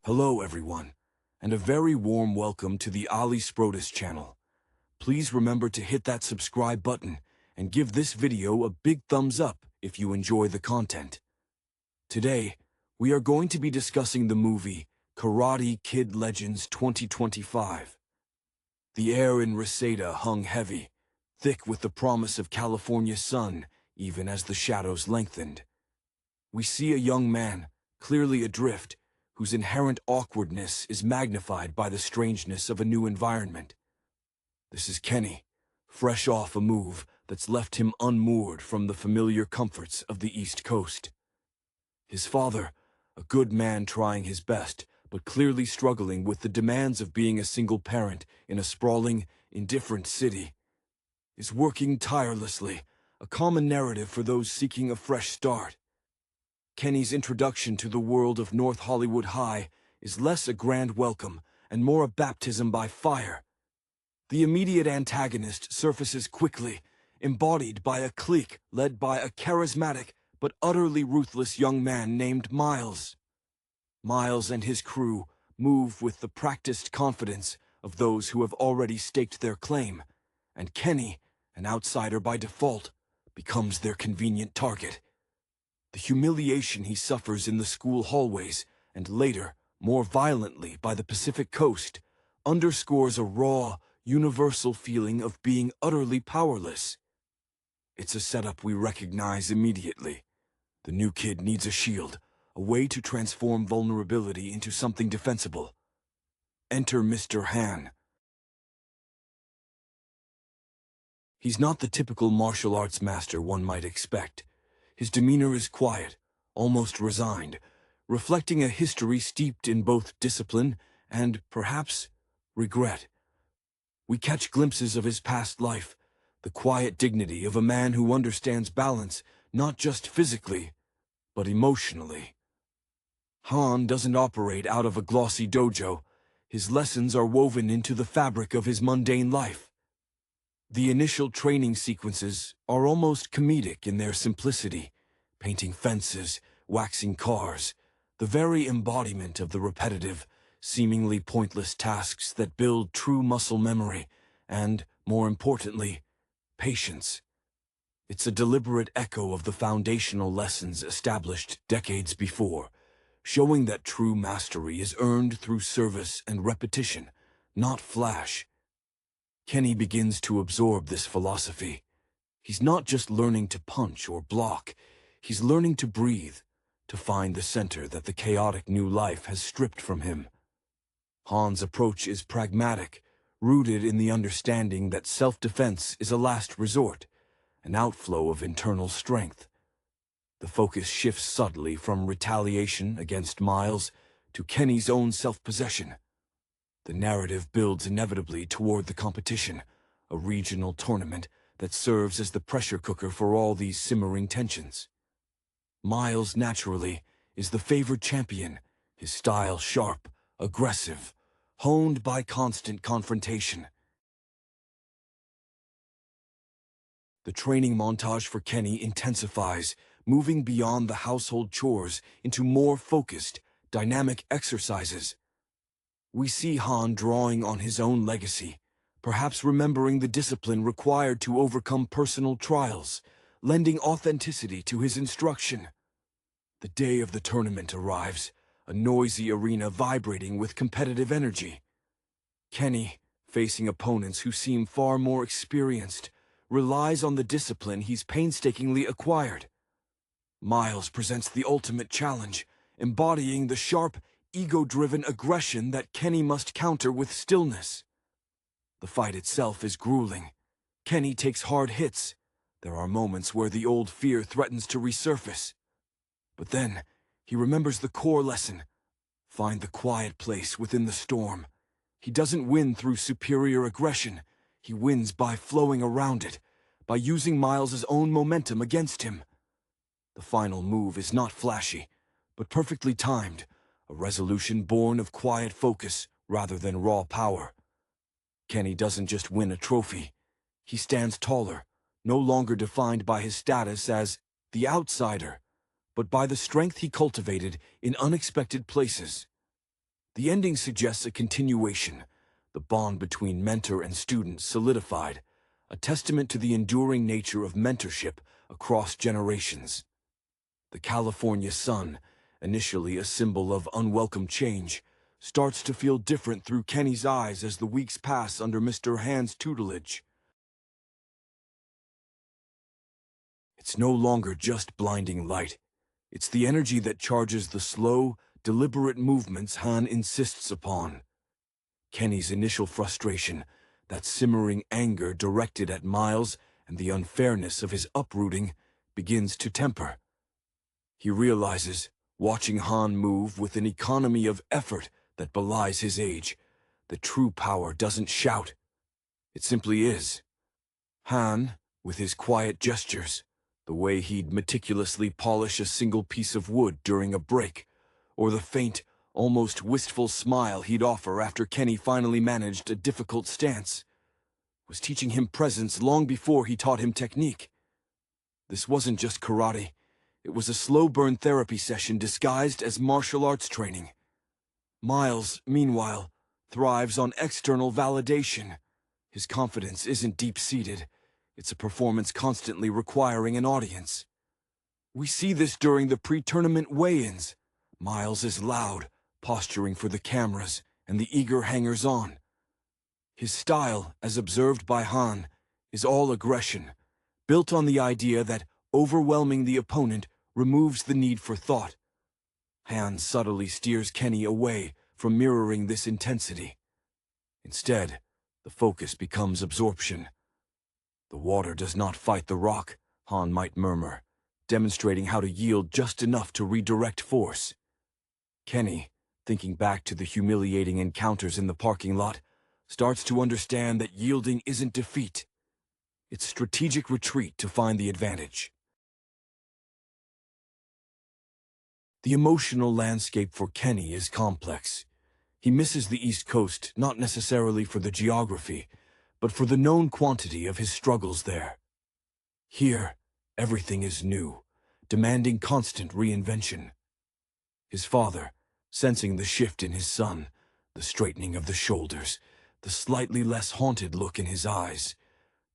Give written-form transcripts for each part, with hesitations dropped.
Hello everyone, and a very warm welcome to the Ali Sprotus channel. Please remember to hit that subscribe button and give this video a big thumbs up if you enjoy the content. Today, we are going to be discussing the movie Karate Kid Legends 2025. The air in Reseda hung heavy, thick with the promise of California's sun, even as the shadows lengthened. We see a young man, clearly adrift, whose inherent awkwardness is magnified by the strangeness of a new environment. This is Kenny, fresh off a move that's left him unmoored from the familiar comforts of the East Coast. His father, a good man trying his best, but clearly struggling with the demands of being a single parent in a sprawling, indifferent city, is working tirelessly, a common narrative for those seeking a fresh start. Kenny's introduction to the world of North Hollywood High is less a grand welcome and more a baptism by fire. The immediate antagonist surfaces quickly, embodied by a clique led by a charismatic but utterly ruthless young man named Miles. Miles and his crew move with the practiced confidence of those who have already staked their claim, and Kenny, an outsider by default, becomes their convenient target. The humiliation he suffers in the school hallways, and later, more violently by the Pacific Coast, underscores a raw, universal feeling of being utterly powerless. It's a setup we recognize immediately. The new kid needs a shield, a way to transform vulnerability into something defensible. Enter Mr. Han. He's not the typical martial arts master one might expect. His demeanor is quiet, almost resigned, reflecting a history steeped in both discipline and, perhaps, regret. We catch glimpses of his past life, the quiet dignity of a man who understands balance not just physically, but emotionally. Han doesn't operate out of a glossy dojo. His lessons are woven into the fabric of his mundane life. The initial training sequences are almost comedic in their simplicity, painting fences, waxing cars, the very embodiment of the repetitive, seemingly pointless tasks that build true muscle memory and, more importantly, patience. It's a deliberate echo of the foundational lessons established decades before, showing that true mastery is earned through service and repetition, not flash, Kenny begins to absorb this philosophy. He's not just learning to punch or block, he's learning to breathe, to find the center that the chaotic new life has stripped from him. Han's approach is pragmatic, rooted in the understanding that self-defense is a last resort, an outflow of internal strength. The focus shifts subtly from retaliation against Miles to Kenny's own self-possession. The narrative builds inevitably toward the competition, a regional tournament that serves as the pressure cooker for all these simmering tensions. Miles, naturally, is the favored champion, his style sharp, aggressive, honed by constant confrontation. The training montage for Kenny intensifies, moving beyond the household chores into more focused, dynamic exercises. We see Han drawing on his own legacy, perhaps remembering the discipline required to overcome personal trials, lending authenticity to his instruction. The day of the tournament arrives, a noisy arena vibrating with competitive energy. Kenny, facing opponents who seem far more experienced, relies on the discipline he's painstakingly acquired. Miles presents the ultimate challenge, embodying the sharp, ego-driven aggression that Kenny must counter with stillness. The fight itself is grueling. Kenny takes hard hits. There are moments where the old fear threatens to resurface. But then, he remembers the core lesson. Find the quiet place within the storm. He doesn't win through superior aggression. He wins by flowing around it, by using Miles's own momentum against him. The final move is not flashy, but perfectly timed, a resolution born of quiet focus rather than raw power. Kenny doesn't just win a trophy. He stands taller, no longer defined by his status as the outsider, but by the strength he cultivated in unexpected places. The ending suggests a continuation, the bond between mentor and student solidified, a testament to the enduring nature of mentorship across generations. The California sun, initially a symbol of unwelcome change, starts to feel different through Kenny's eyes as the weeks pass under Mr. Han's tutelage. It's no longer just blinding light. It's the energy that charges the slow, deliberate movements Han insists upon. Kenny's initial frustration, that simmering anger directed at Miles and the unfairness of his uprooting, begins to temper. He realizes, watching Han move with an economy of effort that belies his age, that true power doesn't shout. It simply is. Han, with his quiet gestures, the way he'd meticulously polish a single piece of wood during a break, or the faint, almost wistful smile he'd offer after Kenny finally managed a difficult stance, was teaching him presence long before he taught him technique. This wasn't just karate. It was a slow-burn therapy session disguised as martial arts training. Miles, meanwhile, thrives on external validation. His confidence isn't deep-seated. It's a performance constantly requiring an audience. We see this during the pre-tournament weigh-ins. Miles is loud, posturing for the cameras and the eager hangers-on. His style, as observed by Han, is all aggression, built on the idea that overwhelming the opponent removes the need for thought. Han subtly steers Kenny away from mirroring this intensity. Instead, the focus becomes absorption. The water does not fight the rock, Han might murmur, demonstrating how to yield just enough to redirect force. Kenny, thinking back to the humiliating encounters in the parking lot, starts to understand that yielding isn't defeat. It's strategic retreat to find the advantage. The emotional landscape for Kenny is complex. He misses the East Coast not necessarily for the geography, but for the known quantity of his struggles there. Here, everything is new, demanding constant reinvention. His father, sensing the shift in his son, the straightening of the shoulders, the slightly less haunted look in his eyes,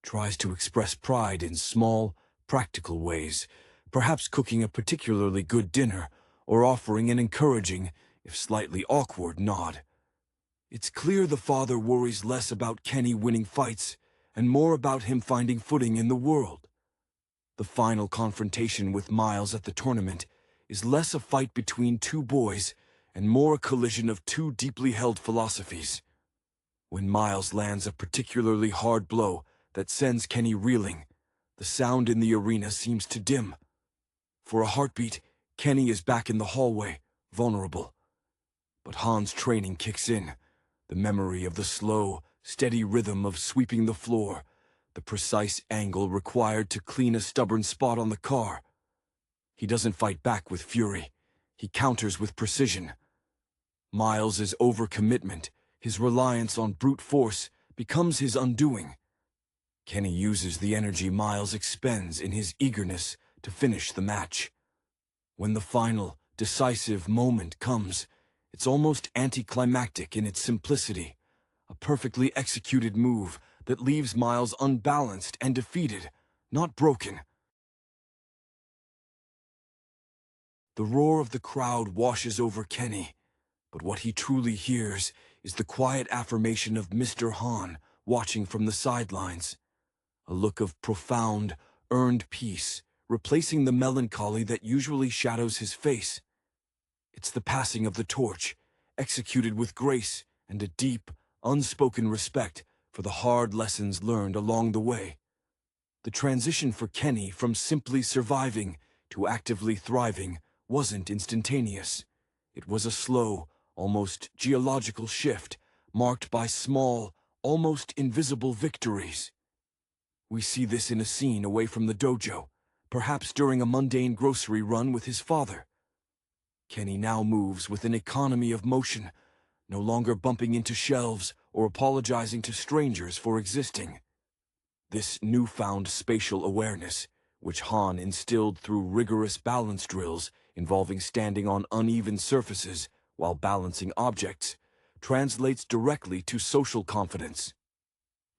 tries to express pride in small, practical ways, perhaps cooking a particularly good dinner or offering an encouraging, if slightly awkward, nod. It's clear the father worries less about Kenny winning fights and more about him finding footing in the world. The final confrontation with Miles at the tournament is less a fight between two boys and more a collision of two deeply held philosophies. When Miles lands a particularly hard blow that sends Kenny reeling, the sound in the arena seems to dim. For a heartbeat, Kenny is back in the hallway, vulnerable. But Han's training kicks in, the memory of the slow, steady rhythm of sweeping the floor, the precise angle required to clean a stubborn spot on the car. He doesn't fight back with fury. He counters with precision. Miles' overcommitment, his reliance on brute force, becomes his undoing. Kenny uses the energy Miles expends in his eagerness to finish the match. When the final, decisive moment comes, it's almost anticlimactic in its simplicity, a perfectly executed move that leaves Miles unbalanced and defeated, not broken. The roar of the crowd washes over Kenny, but what he truly hears is the quiet affirmation of Mr. Han watching from the sidelines. A look of profound, earned peace, replacing the melancholy that usually shadows his face. It's the passing of the torch, executed with grace and a deep, unspoken respect for the hard lessons learned along the way. The transition for Kenny from simply surviving to actively thriving wasn't instantaneous. It was a slow, almost geological shift, marked by small, almost invisible victories. We see this in a scene away from the dojo, perhaps during a mundane grocery run with his father. Kenny now moves with an economy of motion, no longer bumping into shelves or apologizing to strangers for existing. This newfound spatial awareness, which Han instilled through rigorous balance drills involving standing on uneven surfaces while balancing objects, translates directly to social confidence.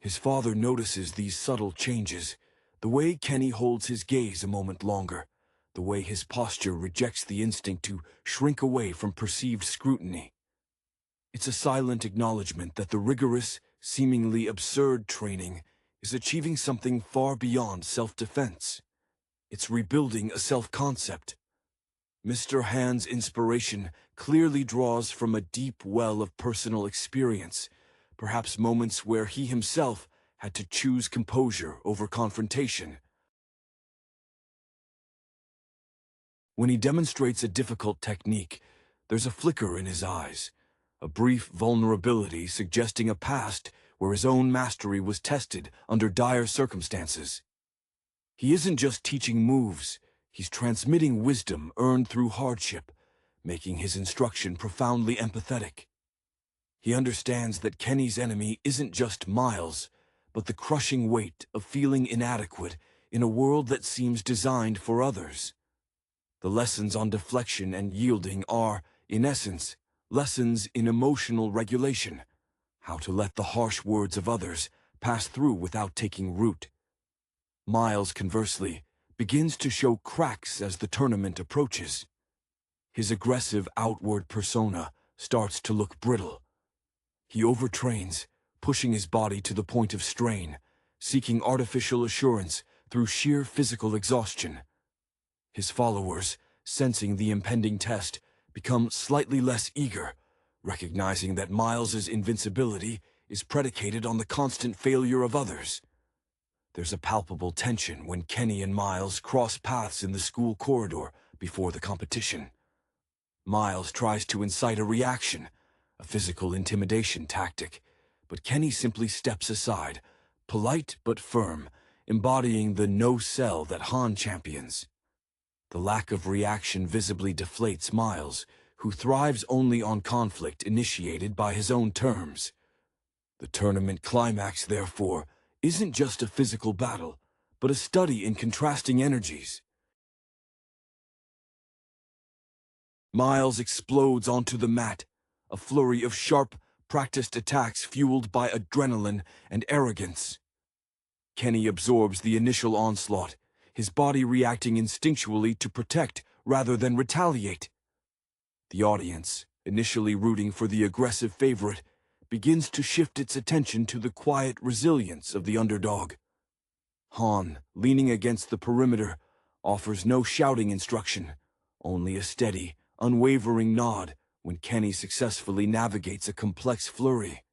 His father notices these subtle changes, the way Kenny holds his gaze a moment longer, the way his posture rejects the instinct to shrink away from perceived scrutiny. It's a silent acknowledgement that the rigorous, seemingly absurd training is achieving something far beyond self-defense. It's rebuilding a self-concept. Mr. Han's inspiration clearly draws from a deep well of personal experience, perhaps moments where he himself had to choose composure over confrontation. When he demonstrates a difficult technique, there's a flicker in his eyes, a brief vulnerability suggesting a past where his own mastery was tested under dire circumstances. He isn't just teaching moves, he's transmitting wisdom earned through hardship, making his instruction profoundly empathetic. He understands that Kenny's enemy isn't just Miles, but the crushing weight of feeling inadequate in a world that seems designed for others. The lessons on deflection and yielding are, in essence, lessons in emotional regulation, how to let the harsh words of others pass through without taking root. Miles, conversely, begins to show cracks as the tournament approaches. His aggressive outward persona starts to look brittle. He overtrains, pushing his body to the point of strain, seeking artificial assurance through sheer physical exhaustion. His followers, sensing the impending test, become slightly less eager, recognizing that Miles's invincibility is predicated on the constant failure of others. There's a palpable tension when Kenny and Miles cross paths in the school corridor before the competition. Miles tries to incite a reaction, a physical intimidation tactic, but Kenny simply steps aside, polite but firm, embodying the no-sell that Han champions. The lack of reaction visibly deflates Miles, who thrives only on conflict initiated by his own terms. The tournament climax, therefore, isn't just a physical battle, but a study in contrasting energies. Miles explodes onto the mat, a flurry of sharp, practiced attacks fueled by adrenaline and arrogance. Kenny absorbs the initial onslaught, his body reacting instinctually to protect rather than retaliate. The audience, initially rooting for the aggressive favorite, begins to shift its attention to the quiet resilience of the underdog. Han, leaning against the perimeter, offers no shouting instruction, only a steady, unwavering nod when Kenny successfully navigates a complex flurry.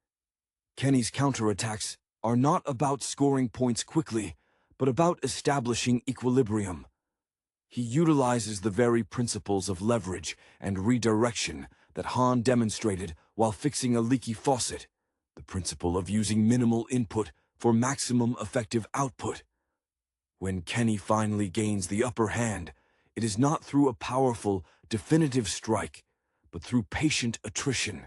Kenny's counterattacks are not about scoring points quickly, but about establishing equilibrium. He utilizes the very principles of leverage and redirection that Han demonstrated while fixing a leaky faucet, the principle of using minimal input for maximum effective output. When Kenny finally gains the upper hand, it is not through a powerful, definitive strike, but through patient attrition.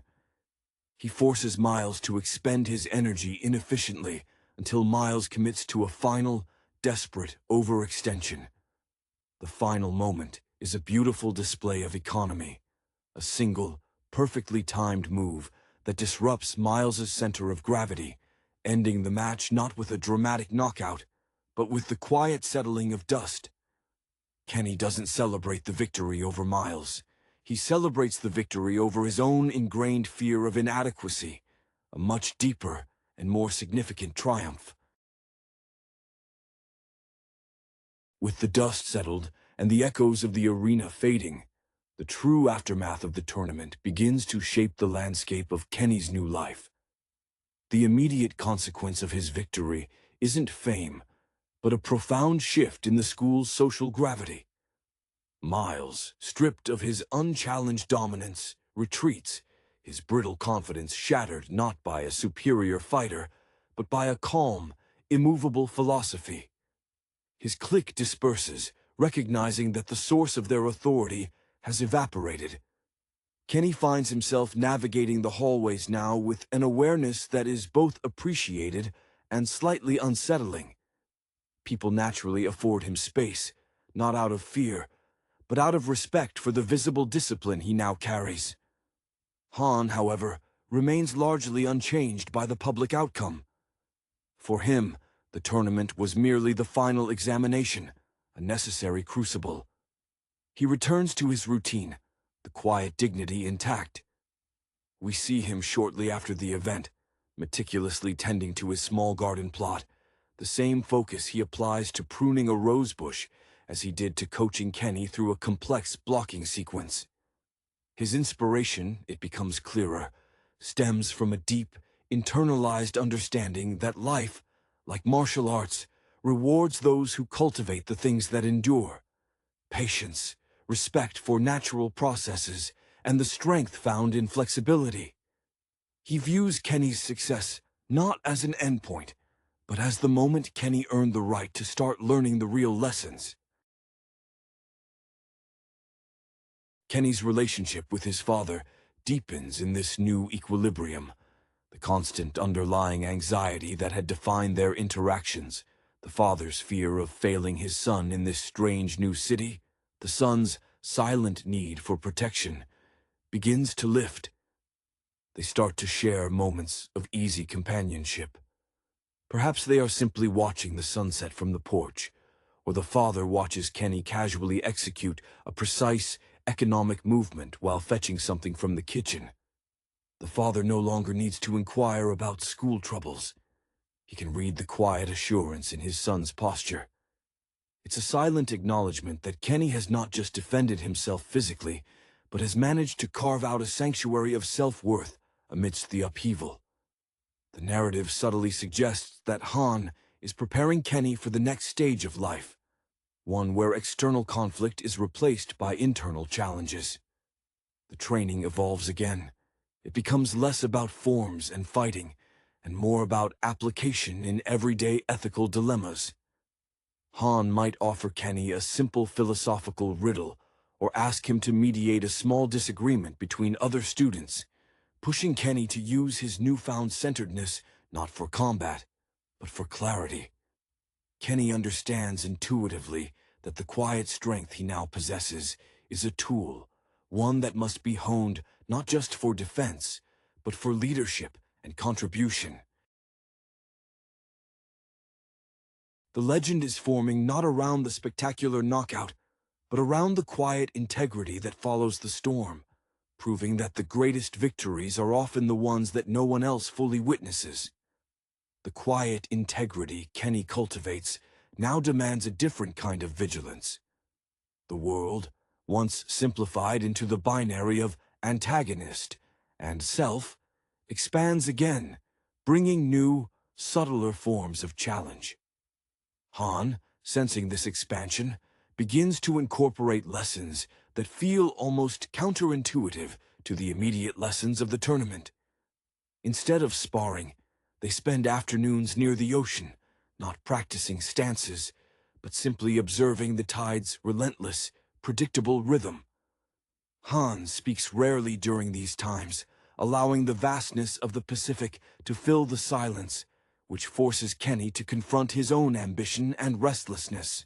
He forces Miles to expend his energy inefficiently until Miles commits to a final, desperate overextension. The final moment is a beautiful display of economy, a single, perfectly timed move that disrupts Miles's center of gravity, ending the match not with a dramatic knockout, but with the quiet settling of dust. Kenny doesn't celebrate the victory over Miles. He celebrates the victory over his own ingrained fear of inadequacy, a much deeper and more significant triumph. With the dust settled and the echoes of the arena fading, the true aftermath of the tournament begins to shape the landscape of Kenny's new life. The immediate consequence of his victory isn't fame, but a profound shift in the school's social gravity. Miles, stripped of his unchallenged dominance, retreats, his brittle confidence shattered not by a superior fighter, but by a calm, immovable philosophy. His clique disperses, recognizing that the source of their authority has evaporated. Kenny finds himself navigating the hallways now with an awareness that is both appreciated and slightly unsettling. People naturally afford him space, not out of fear, but out of respect for the visible discipline he now carries. Han, however, remains largely unchanged by the public outcome. For him, the tournament was merely the final examination, a necessary crucible. He returns to his routine, the quiet dignity intact. We see him shortly after the event, meticulously tending to his small garden plot, the same focus he applies to pruning a rosebush as he did to coaching Kenny through a complex blocking sequence. His inspiration, it becomes clearer, stems from a deep, internalized understanding that life, like martial arts, rewards those who cultivate the things that endure: patience, respect for natural processes, and the strength found in flexibility. He views Kenny's success not as an endpoint, but as the moment Kenny earned the right to start learning the real lessons. Kenny's relationship with his father deepens in this new equilibrium. The constant underlying anxiety that had defined their interactions, the father's fear of failing his son in this strange new city, the son's silent need for protection, begins to lift. They start to share moments of easy companionship. Perhaps they are simply watching the sunset from the porch, or the father watches Kenny casually execute a precise, economic movement while fetching something from the kitchen. The father no longer needs to inquire about school troubles. He can read the quiet assurance in his son's posture. It's a silent acknowledgement that Kenny has not just defended himself physically, but has managed to carve out a sanctuary of self-worth amidst the upheaval. The narrative subtly suggests that Han is preparing Kenny for the next stage of life, one where external conflict is replaced by internal challenges. The training evolves again. It becomes less about forms and fighting, and more about application in everyday ethical dilemmas. Han might offer Kenny a simple philosophical riddle, or ask him to mediate a small disagreement between other students, pushing Kenny to use his newfound centeredness not for combat, but for clarity. Kenny understands intuitively that the quiet strength he now possesses is a tool, one that must be honed not just for defense, but for leadership and contribution. The legend is forming not around the spectacular knockout, but around the quiet integrity that follows the storm. proving that the greatest victories are often the ones that no one else fully witnesses. The quiet integrity Kenny cultivates now demands a different kind of vigilance. The world, once simplified into the binary of antagonist and self, expands again, bringing new, subtler forms of challenge. Han, sensing this expansion, begins to incorporate lessons that feel almost counterintuitive to the immediate lessons of the tournament. Instead of sparring, they spend afternoons near the ocean, not practicing stances, but simply observing the tide's relentless, predictable rhythm. Han speaks rarely during these times, allowing the vastness of the Pacific to fill the silence, which forces Kenny to confront his own ambition and restlessness.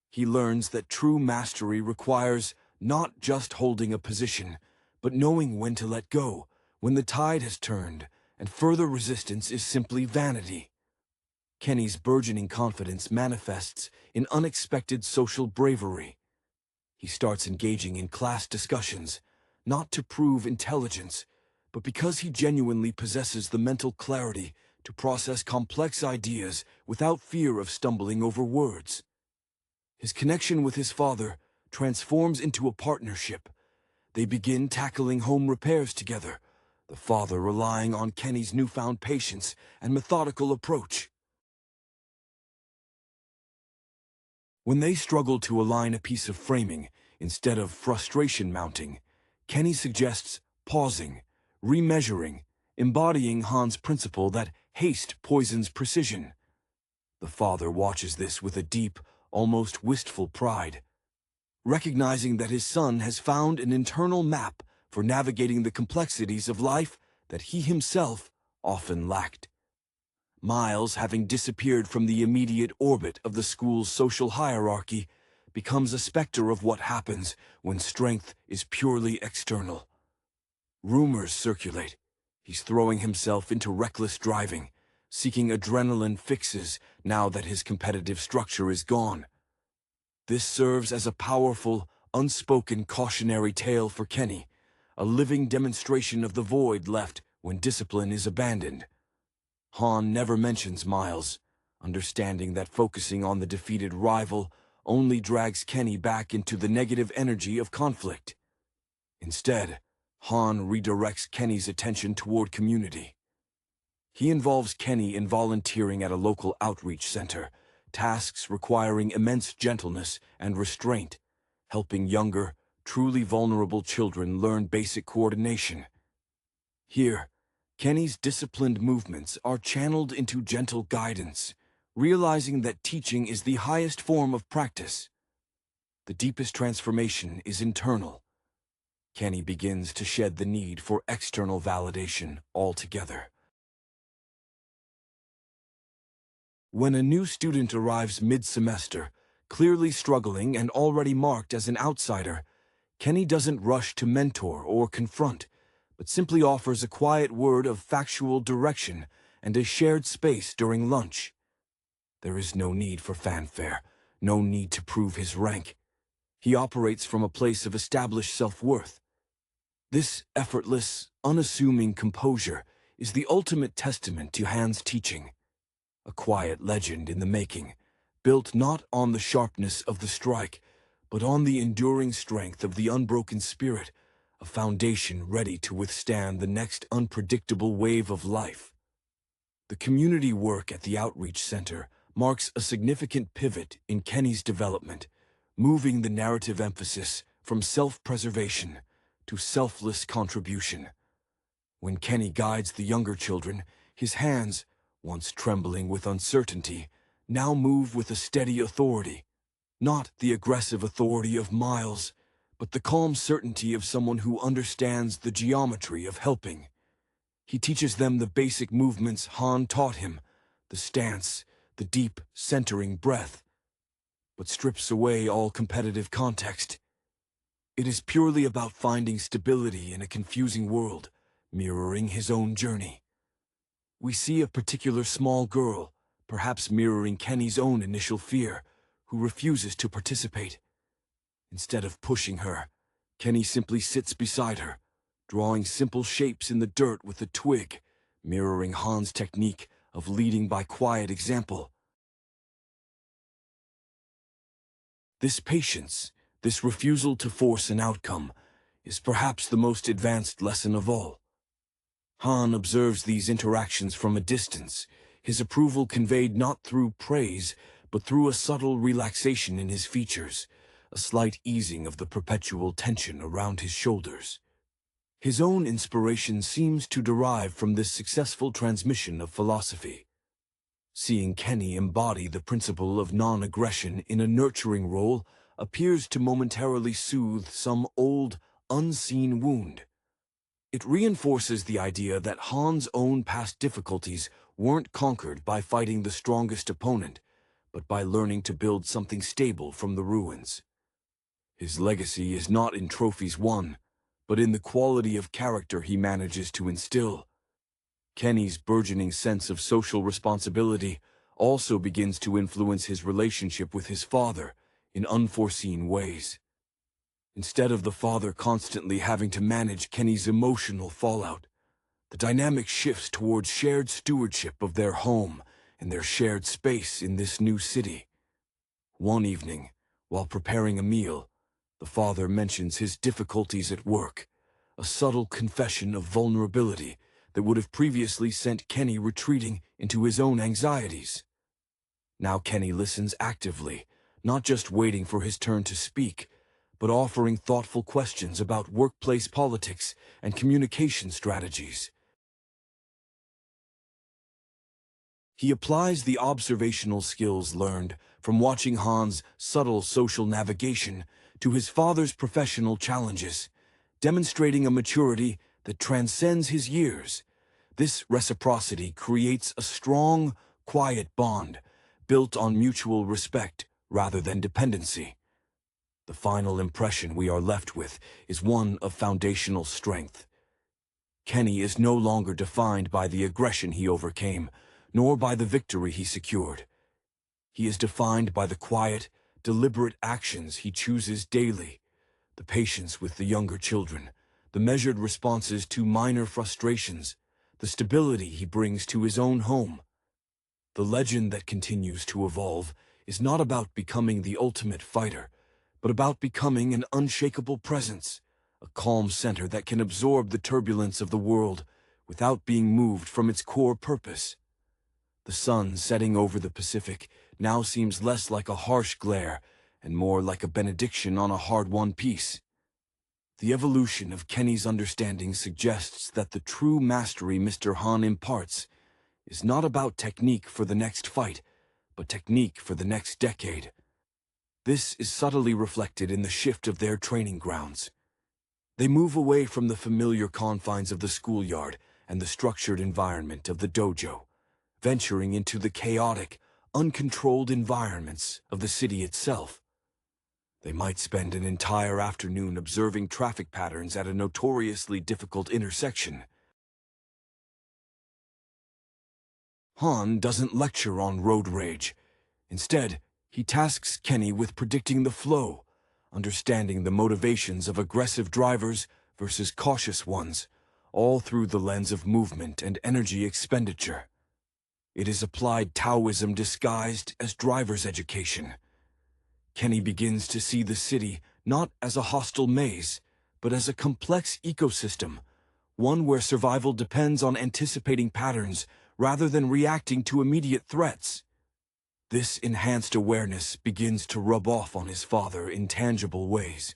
He learns that true mastery requires not just holding a position, but knowing when to let go, when the tide has turned, and further resistance is simply vanity. Kenny's burgeoning confidence manifests in unexpected social bravery. He starts engaging in class discussions, not to prove intelligence, but because he genuinely possesses the mental clarity to process complex ideas without fear of stumbling over words. His connection with his father transforms into a partnership. They begin tackling home repairs together, the father relying on Kenny's newfound patience and methodical approach. When they struggle to align a piece of framing instead of frustration mounting, Kenny suggests pausing, remeasuring, embodying Han's principle that haste poisons precision. The father watches this with a deep, almost wistful pride, recognizing that his son has found an internal map for navigating the complexities of life that he himself often lacked. Miles, having disappeared from the immediate orbit of the school's social hierarchy, becomes a specter of what happens when strength is purely external. Rumors circulate. He's throwing himself into reckless driving, seeking adrenaline fixes now that his competitive structure is gone. This serves as a powerful, unspoken cautionary tale for Kenny, a living demonstration of the void left when discipline is abandoned. Han never mentions Miles, understanding that focusing on the defeated rival only drags Kenny back into the negative energy of conflict. Instead, Han redirects Kenny's attention toward community. He involves Kenny in volunteering at a local outreach center, tasks requiring immense gentleness and restraint, helping younger, truly vulnerable children learn basic coordination. Here, Kenny's disciplined movements are channeled into gentle guidance, realizing that teaching is the highest form of practice. The deepest transformation is internal. Kenny begins to shed the need for external validation altogether. When a new student arrives mid-semester, clearly struggling and already marked as an outsider, Kenny doesn't rush to mentor or confront, but simply offers a quiet word of factual direction and a shared space during lunch. There is no need for fanfare, no need to prove his rank. He operates from a place of established self-worth. This effortless, unassuming composure is the ultimate testament to Han's teaching, a quiet legend in the making, built not on the sharpness of the strike, but on the enduring strength of the unbroken spirit, a foundation ready to withstand the next unpredictable wave of life. The community work at the outreach center marks a significant pivot in Kenny's development, moving the narrative emphasis from self-preservation to selfless contribution. When Kenny guides the younger children, his hands, once trembling with uncertainty, now move with a steady authority, not the aggressive authority of Miles, but the calm certainty of someone who understands the geometry of helping. He teaches them the basic movements Han taught him, the stance, the deep, centering breath, but strips away all competitive context. It is purely about finding stability in a confusing world, mirroring his own journey. We see a particular small girl, perhaps mirroring Kenny's own initial fear, who refuses to participate. Instead of pushing her, Kenny simply sits beside her, drawing simple shapes in the dirt with a twig, mirroring Han's technique of leading by quiet example. This patience, this refusal to force an outcome, is perhaps the most advanced lesson of all. Han observes these interactions from a distance, his approval conveyed not through praise, but through a subtle relaxation in his features, a slight easing of the perpetual tension around his shoulders. His own inspiration seems to derive from this successful transmission of philosophy. Seeing Kenny embody the principle of non-aggression in a nurturing role appears to momentarily soothe some old, unseen wound. It reinforces the idea that Han's own past difficulties weren't conquered by fighting the strongest opponent, but by learning to build something stable from the ruins. His legacy is not in trophies won, but in the quality of character he manages to instill. Kenny's burgeoning sense of social responsibility also begins to influence his relationship with his father in unforeseen ways. Instead of the father constantly having to manage Kenny's emotional fallout, the dynamic shifts towards shared stewardship of their home and their shared space in this new city. One evening, while preparing a meal, the father mentions his difficulties at work, a subtle confession of vulnerability that would have previously sent Kenny retreating into his own anxieties. Now Kenny listens actively, not just waiting for his turn to speak, but offering thoughtful questions about workplace politics and communication strategies. He applies the observational skills learned from watching Han's subtle social navigation to his father's professional challenges, demonstrating a maturity that transcends his years. This reciprocity creates a strong, quiet bond, built on mutual respect rather than dependency. The final impression we are left with is one of foundational strength. Kenny is no longer defined by the aggression he overcame, nor by the victory he secured. He is defined by the quiet, deliberate actions he chooses daily, the patience with the younger children, the measured responses to minor frustrations, the stability he brings to his own home. The legend that continues to evolve is not about becoming the ultimate fighter, but about becoming an unshakable presence, a calm center that can absorb the turbulence of the world without being moved from its core purpose. The sun setting over the Pacific now seems less like a harsh glare and more like a benediction on a hard-won peace. The evolution of Kenny's understanding suggests that the true mastery Mr. Han imparts is not about technique for the next fight, but technique for the next decade. This is subtly reflected in the shift of their training grounds. They move away from the familiar confines of the schoolyard and the structured environment of the dojo, venturing into the chaotic, uncontrolled environments of the city itself. They might spend an entire afternoon observing traffic patterns at a notoriously difficult intersection. Han doesn't lecture on road rage. Instead, he tasks Kenny with predicting the flow, understanding the motivations of aggressive drivers versus cautious ones, all through the lens of movement and energy expenditure. It is applied Taoism disguised as driver's education. Kenny begins to see the city not as a hostile maze, but as a complex ecosystem, one where survival depends on anticipating patterns rather than reacting to immediate threats. This enhanced awareness begins to rub off on his father in tangible ways.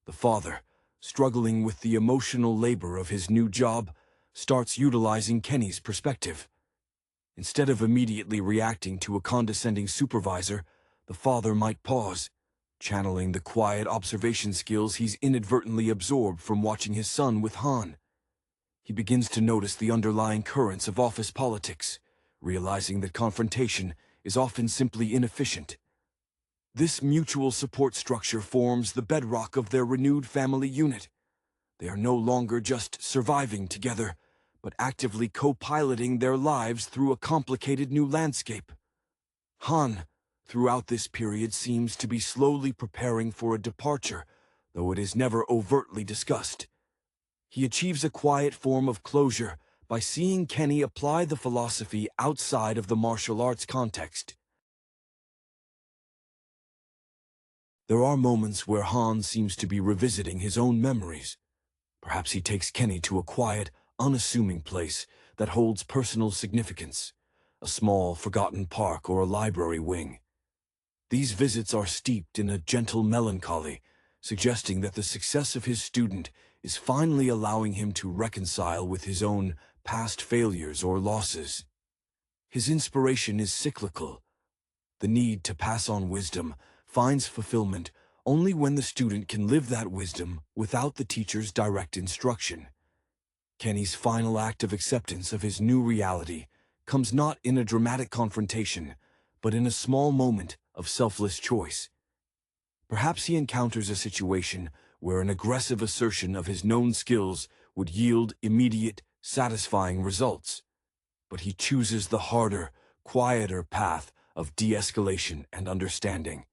The father, struggling with the emotional labor of his new job, starts utilizing Kenny's perspective. Instead of immediately reacting to a condescending supervisor, the father might pause, channeling the quiet observation skills he's inadvertently absorbed from watching his son with Han. He begins to notice the underlying currents of office politics, realizing that confrontation is often simply inefficient. This mutual support structure forms the bedrock of their renewed family unit. They are no longer just surviving together, but actively co-piloting their lives through a complicated new landscape. Han, throughout this period, seems to be slowly preparing for a departure, though it is never overtly discussed. He achieves a quiet form of closure by seeing Kenny apply the philosophy outside of the martial arts context. There are moments where Han seems to be revisiting his own memories. Perhaps he takes Kenny to a quiet, unassuming place that holds personal significance, a small, forgotten park or a library wing. These visits are steeped in a gentle melancholy, suggesting that the success of his student is finally allowing him to reconcile with his own past failures or losses. His inspiration is cyclical. The need to pass on wisdom finds fulfillment only when the student can live that wisdom without the teacher's direct instruction. Kenny's final act of acceptance of his new reality comes not in a dramatic confrontation, but in a small moment of selfless choice. Perhaps he encounters a situation where an aggressive assertion of his known skills would yield immediate, satisfying results. But he chooses the harder, quieter path of de-escalation and understanding.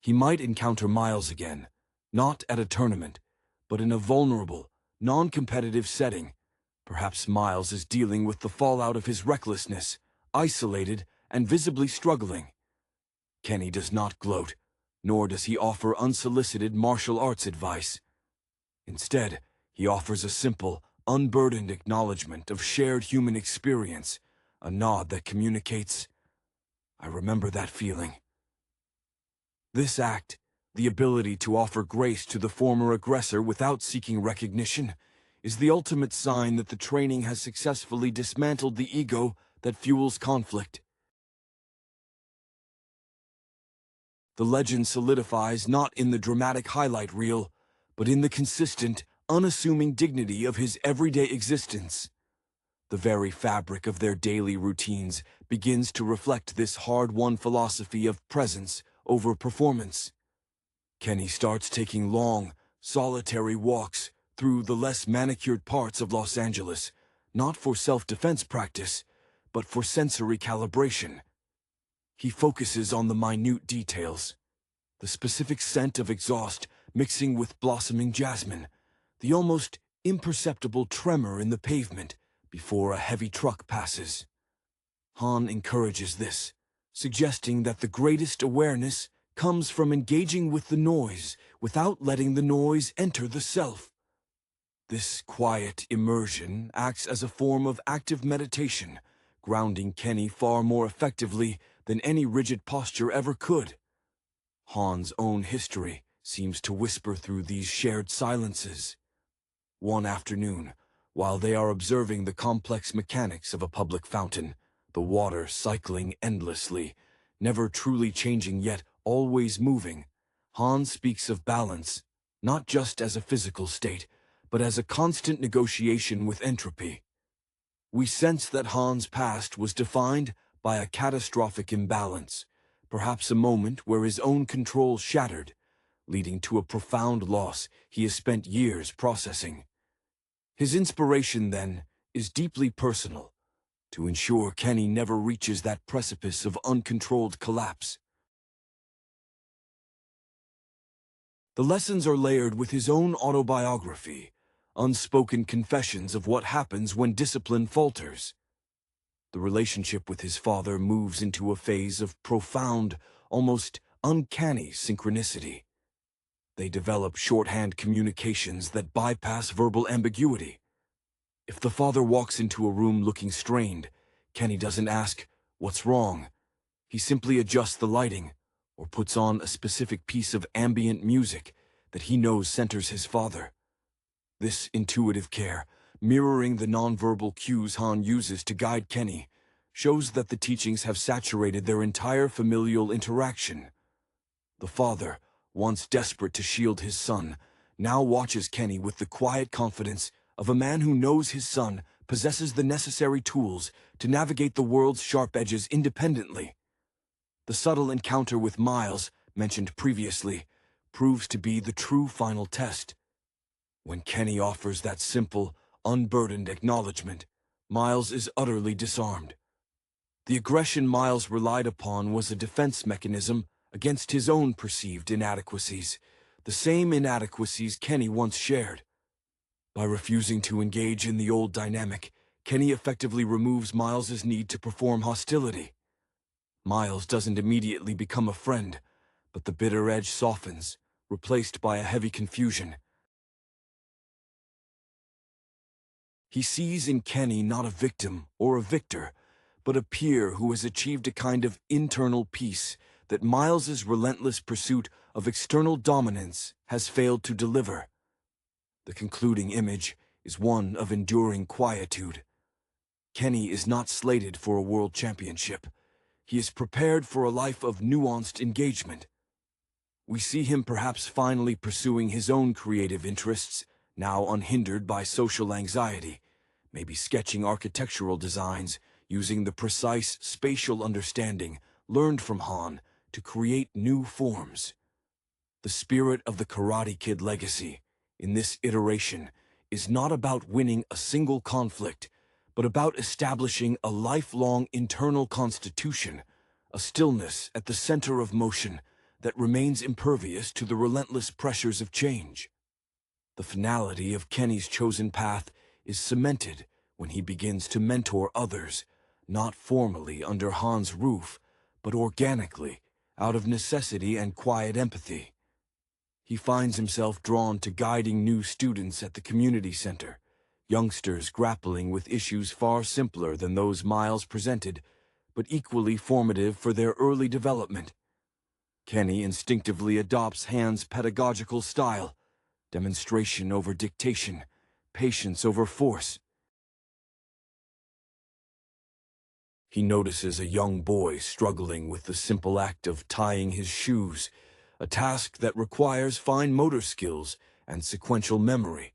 He might encounter Miles again, not at a tournament, but in a vulnerable, non-competitive setting. Perhaps Miles is dealing with the fallout of his recklessness, isolated and visibly struggling. Kenny does not gloat, nor does he offer unsolicited martial arts advice. Instead, he offers a simple, unburdened acknowledgement of shared human experience, a nod that communicates, "I remember that feeling." This act, the ability to offer grace to the former aggressor without seeking recognition, is the ultimate sign that the training has successfully dismantled the ego that fuels conflict. The legend solidifies not in the dramatic highlight reel, but in the consistent, unassuming dignity of his everyday existence. The very fabric of their daily routines begins to reflect this hard-won philosophy of presence over performance. Kenny starts taking long, solitary walks through the less manicured parts of Los Angeles, not for self-defense practice, but for sensory calibration. He focuses on the minute details, the specific scent of exhaust mixing with blossoming jasmine, the almost imperceptible tremor in the pavement before a heavy truck passes. Han encourages this, suggesting that the greatest awareness comes from engaging with the noise without letting the noise enter the self. This quiet immersion acts as a form of active meditation, grounding Kenny far more effectively than any rigid posture ever could. Han's own history seems to whisper through these shared silences. One afternoon, while they are observing the complex mechanics of a public fountain, the water cycling endlessly, never truly changing yet always moving, Han speaks of balance, not just as a physical state, but as a constant negotiation with entropy. We sense that Han's past was defined by a catastrophic imbalance, perhaps a moment where his own control shattered, leading to a profound loss he has spent years processing. His inspiration, then, is deeply personal, to ensure Kenny never reaches that precipice of uncontrolled collapse. The lessons are layered with his own autobiography, unspoken confessions of what happens when discipline falters. The relationship with his father moves into a phase of profound, almost uncanny synchronicity. They develop shorthand communications that bypass verbal ambiguity. If the father walks into a room looking strained, Kenny doesn't ask, "What's wrong?" He simply adjusts the lighting, or puts on a specific piece of ambient music that he knows centers his father. This intuitive care, mirroring the nonverbal cues Han uses to guide Kenny, shows that the teachings have saturated their entire familial interaction. The father, once desperate to shield his son, now watches Kenny with the quiet confidence of a man who knows his son possesses the necessary tools to navigate the world's sharp edges independently. The subtle encounter with Miles, mentioned previously, proves to be the true final test. When Kenny offers that simple, unburdened acknowledgement, Miles is utterly disarmed. The aggression Miles relied upon was a defense mechanism against his own perceived inadequacies, the same inadequacies Kenny once shared. By refusing to engage in the old dynamic, Kenny effectively removes Miles's need to perform hostility. Miles doesn't immediately become a friend, but the bitter edge softens, replaced by a heavy confusion. He sees in Kenny not a victim or a victor, but a peer who has achieved a kind of internal peace that Miles's relentless pursuit of external dominance has failed to deliver. The concluding image is one of enduring quietude. Kenny is not slated for a world championship. He is prepared for a life of nuanced engagement. We see him perhaps finally pursuing his own creative interests, now unhindered by social anxiety, maybe sketching architectural designs, using the precise spatial understanding learned from Han to create new forms. The spirit of the Karate Kid legacy, in this iteration, is not about winning a single conflict, but about establishing a lifelong internal constitution, a stillness at the center of motion that remains impervious to the relentless pressures of change. The finality of Kenny's chosen path is cemented when he begins to mentor others, not formally under Han's roof, but organically, out of necessity and quiet empathy. He finds himself drawn to guiding new students at the community center, youngsters grappling with issues far simpler than those Miles presented, but equally formative for their early development. Kenny instinctively adopts Han's pedagogical style, demonstration over dictation, patience over force. He notices a young boy struggling with the simple act of tying his shoes, a task that requires fine motor skills and sequential memory.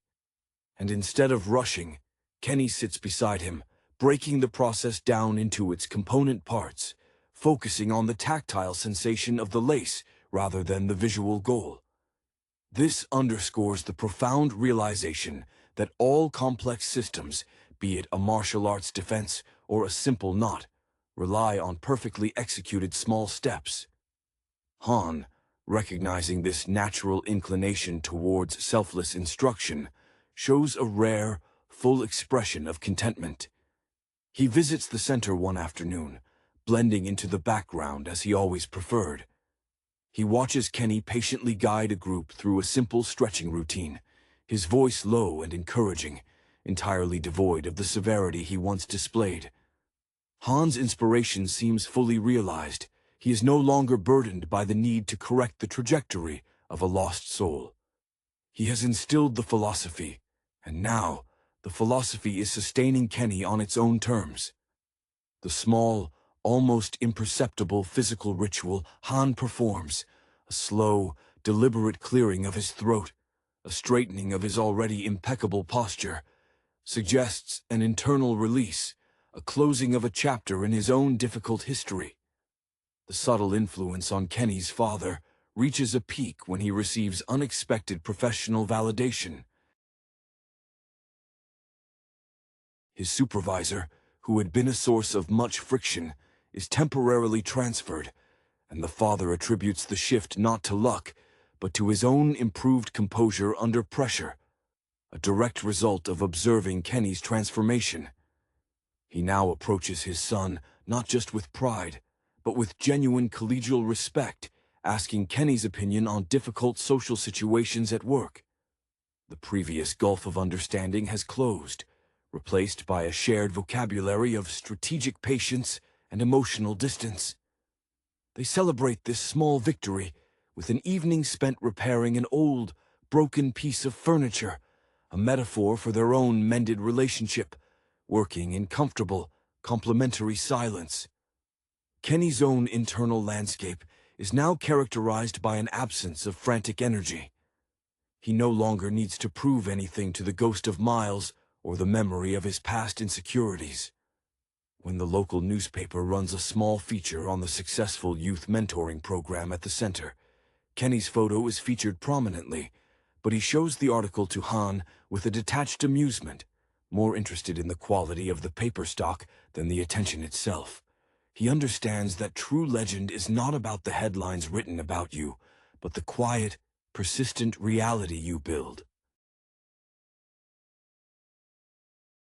And instead of rushing, Kenny sits beside him, breaking the process down into its component parts, focusing on the tactile sensation of the lace rather than the visual goal. This underscores the profound realization that all complex systems, be it a martial arts defense or a simple knot, rely on perfectly executed small steps. Han, recognizing this natural inclination towards selfless instruction, shows a rare, full expression of contentment. He visits the center one afternoon, blending into the background as he always preferred. He watches Kenny patiently guide a group through a simple stretching routine, his voice low and encouraging, entirely devoid of the severity he once displayed. Han's inspiration seems fully realized. He is no longer burdened by the need to correct the trajectory of a lost soul. He has instilled the philosophy, and now the philosophy is sustaining Kenny on its own terms. The small, almost imperceptible physical ritual Han performs, a slow, deliberate clearing of his throat, a straightening of his already impeccable posture, suggests an internal release, a closing of a chapter in his own difficult history. The subtle influence on Kenny's father reaches a peak when he receives unexpected professional validation. His supervisor, who had been a source of much friction, is temporarily transferred, and the father attributes the shift not to luck, but to his own improved composure under pressure, a direct result of observing Kenny's transformation. He now approaches his son not just with pride, but with genuine collegial respect, asking Kenny's opinion on difficult social situations at work. The previous gulf of understanding has closed, replaced by a shared vocabulary of strategic patience and emotional distance. They celebrate this small victory with an evening spent repairing an old, broken piece of furniture, a metaphor for their own mended relationship, working in comfortable, complementary silence. Kenny's own internal landscape is now characterized by an absence of frantic energy. He no longer needs to prove anything to the ghost of Miles or the memory of his past insecurities. When the local newspaper runs a small feature on the successful youth mentoring program at the center, Kenny's photo is featured prominently, but he shows the article to Han with a detached amusement, more interested in the quality of the paper stock than the attention itself. He understands that true legend is not about the headlines written about you, but the quiet, persistent reality you build.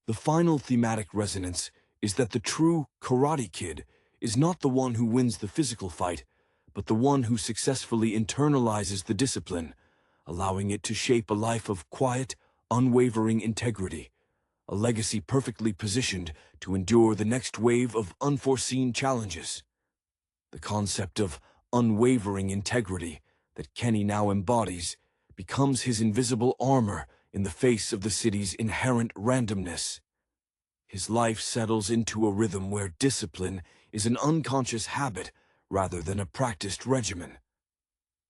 The final thematic resonance is that the true Karate Kid is not the one who wins the physical fight, but the one who successfully internalizes the discipline, allowing it to shape a life of quiet, unwavering integrity, a legacy perfectly positioned to endure the next wave of unforeseen challenges. The concept of unwavering integrity that Kenny now embodies becomes his invisible armor in the face of the city's inherent randomness. His life settles into a rhythm where discipline is an unconscious habit rather than a practiced regimen.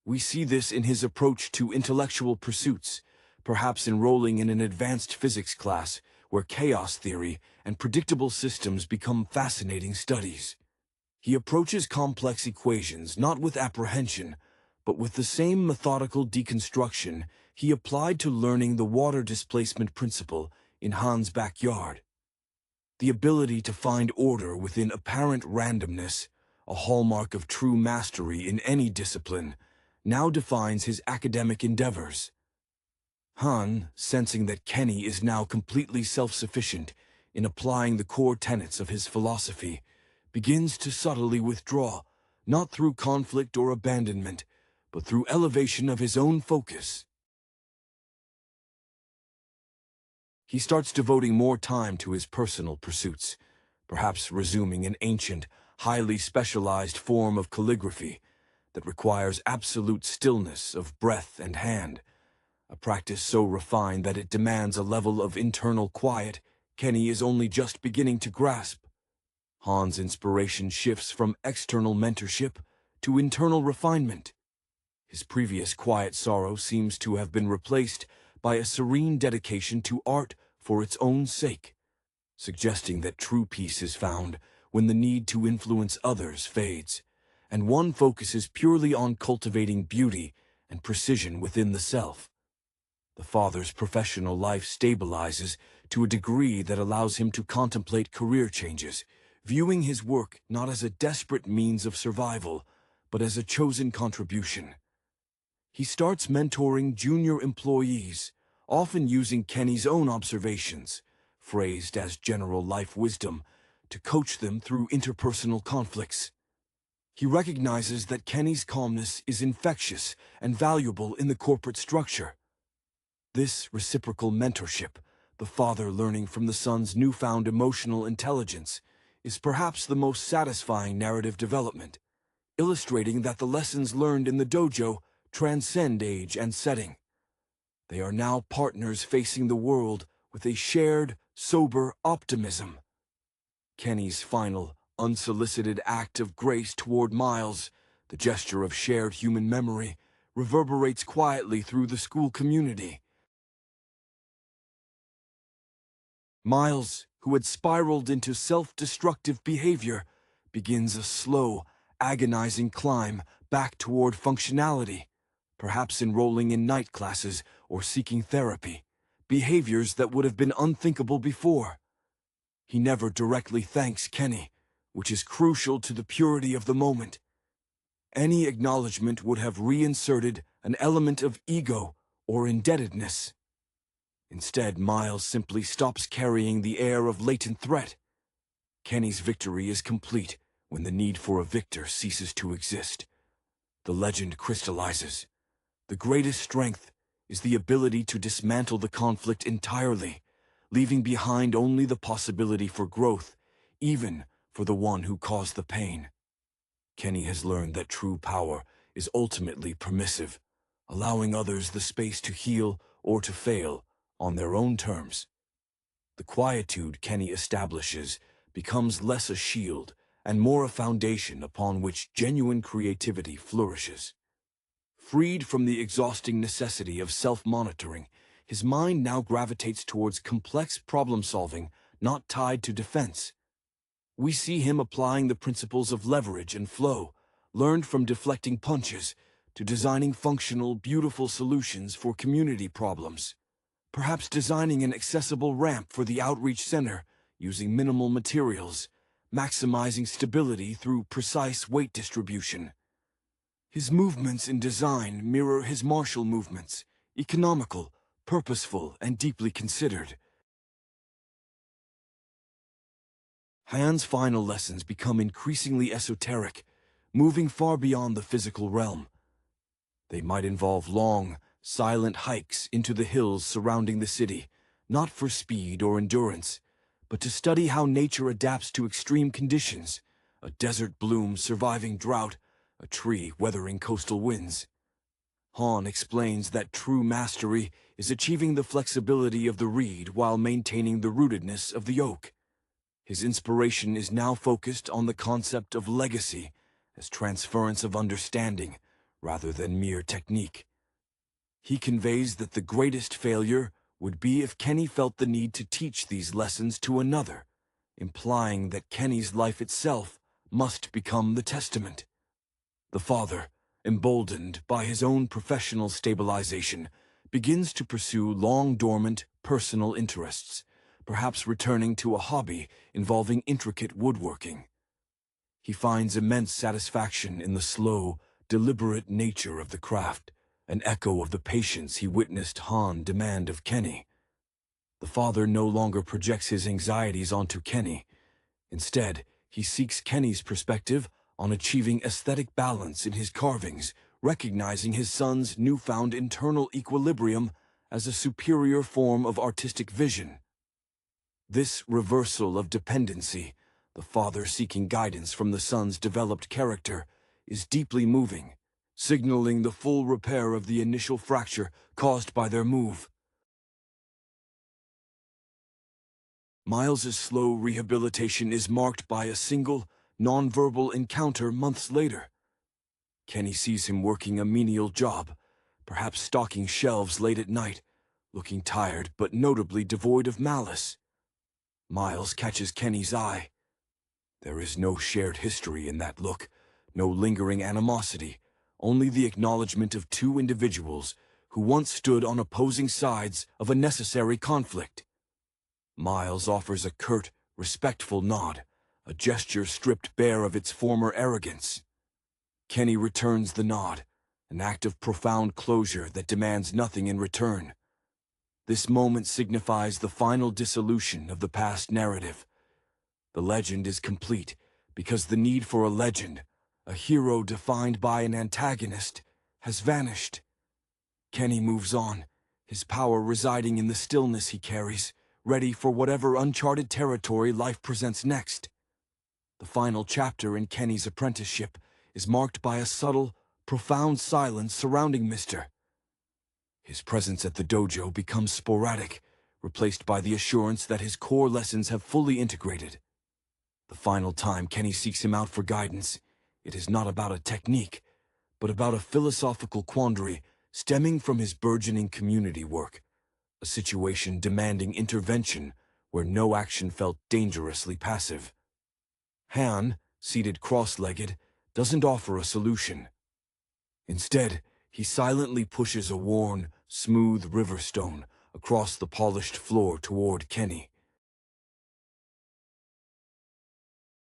We see this in his approach to intellectual pursuits, perhaps enrolling in an advanced physics class where chaos theory and predictable systems become fascinating studies. He approaches complex equations not with apprehension, but with the same methodical deconstruction he applied to learning the water displacement principle in Han's backyard. The ability to find order within apparent randomness, a hallmark of true mastery in any discipline, now defines his academic endeavors. Han, sensing that Kenny is now completely self-sufficient in applying the core tenets of his philosophy, begins to subtly withdraw, not through conflict or abandonment, but through elevation of his own focus. He starts devoting more time to his personal pursuits, perhaps resuming an ancient, highly specialized form of calligraphy that requires absolute stillness of breath and hand, a practice so refined that it demands a level of internal quiet Kenny is only just beginning to grasp. Han's inspiration shifts from external mentorship to internal refinement. His previous quiet sorrow seems to have been replaced by a serene dedication to art for its own sake, suggesting that true peace is found when the need to influence others fades, and one focuses purely on cultivating beauty and precision within the self. The father's professional life stabilizes to a degree that allows him to contemplate career changes, viewing his work not as a desperate means of survival, but as a chosen contribution. He starts mentoring junior employees, often using Kenny's own observations, phrased as general life wisdom, to coach them through interpersonal conflicts. He recognizes that Kenny's calmness is infectious and valuable in the corporate structure. This reciprocal mentorship, the father learning from the son's newfound emotional intelligence, is perhaps the most satisfying narrative development, illustrating that the lessons learned in the dojo transcend age and setting. They are now partners facing the world with a shared, sober optimism. Kenny's final, unsolicited act of grace toward Miles, the gesture of shared human memory, reverberates quietly through the school community. Miles, who had spiraled into self-destructive behavior, begins a slow, agonizing climb back toward functionality, perhaps enrolling in night classes or seeking therapy, behaviors that would have been unthinkable before. He never directly thanks Kenny, which is crucial to the purity of the moment. Any acknowledgement would have reinserted an element of ego or indebtedness. Instead, Miles simply stops carrying the air of latent threat. Kenny's victory is complete when the need for a victor ceases to exist. The legend crystallizes. The greatest strength is the ability to dismantle the conflict entirely, leaving behind only the possibility for growth, even for the one who caused the pain. Kenny has learned that true power is ultimately permissive, allowing others the space to heal or to fail on their own terms. The quietude Kenny establishes becomes less a shield and more a foundation upon which genuine creativity flourishes. Freed from the exhausting necessity of self-monitoring, his mind now gravitates towards complex problem-solving not tied to defense. We see him applying the principles of leverage and flow, learned from deflecting punches, to designing functional, beautiful solutions for community problems. Perhaps designing an accessible ramp for the outreach center using minimal materials, maximizing stability through precise weight distribution. His movements in design mirror his martial movements, economical, purposeful, and deeply considered. Han's final lessons become increasingly esoteric, moving far beyond the physical realm. They might involve long, silent hikes into the hills surrounding the city, not for speed or endurance, but to study how nature adapts to extreme conditions, a desert bloom surviving drought, a tree weathering coastal winds. Han explains that true mastery is achieving the flexibility of the reed while maintaining the rootedness of the oak. His inspiration is now focused on the concept of legacy as transference of understanding rather than mere technique. He conveys that the greatest failure would be if Kenny felt the need to teach these lessons to another, implying that Kenny's life itself must become the testament. The father, emboldened by his own professional stabilization, begins to pursue long-dormant personal interests, perhaps returning to a hobby involving intricate woodworking. He finds immense satisfaction in the slow, deliberate nature of the craft, an echo of the patience he witnessed Han demand of Kenny. The father no longer projects his anxieties onto Kenny. Instead, he seeks Kenny's perspective on achieving aesthetic balance in his carvings, recognizing his son's newfound internal equilibrium as a superior form of artistic vision. This reversal of dependency, the father seeking guidance from the son's developed character, is deeply moving, signaling the full repair of the initial fracture caused by their move. Miles's slow rehabilitation is marked by a single, nonverbal encounter months later. Kenny sees him working a menial job, perhaps stocking shelves late at night, looking tired but notably devoid of malice. Miles catches Kenny's eye. There is no shared history in that look, no lingering animosity, only the acknowledgement of two individuals who once stood on opposing sides of a necessary conflict. Miles offers a curt, respectful nod, a gesture stripped bare of its former arrogance. Kenny returns the nod, an act of profound closure that demands nothing in return. This moment signifies the final dissolution of the past narrative. The legend is complete because the need for a legend, a hero defined by an antagonist, has vanished. Kenny moves on, his power residing in the stillness he carries, ready for whatever uncharted territory life presents next. The final chapter in Kenny's apprenticeship is marked by a subtle, profound silence surrounding Mr. His presence at the dojo becomes sporadic, replaced by the assurance that his core lessons have fully integrated. The final time Kenny seeks him out for guidance, it is not about a technique, but about a philosophical quandary stemming from his burgeoning community work, a situation demanding intervention where no action felt dangerously passive. Han, seated cross-legged, doesn't offer a solution. Instead, he silently pushes a worn, smooth river stone across the polished floor toward Kenny.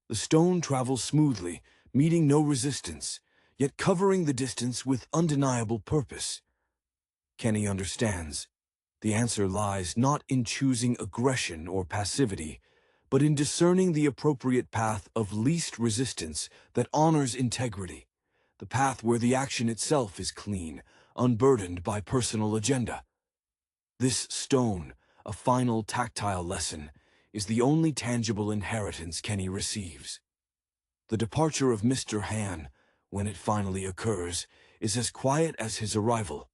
The stone travels smoothly, meeting no resistance, yet covering the distance with undeniable purpose. Kenny understands. The answer lies not in choosing aggression or passivity, but in discerning the appropriate path of least resistance that honors integrity, the path where the action itself is clean, unburdened by personal agenda. This stone, a final tactile lesson, is the only tangible inheritance Kenny receives. The departure of Mr. Han, when it finally occurs, is as quiet as his arrival.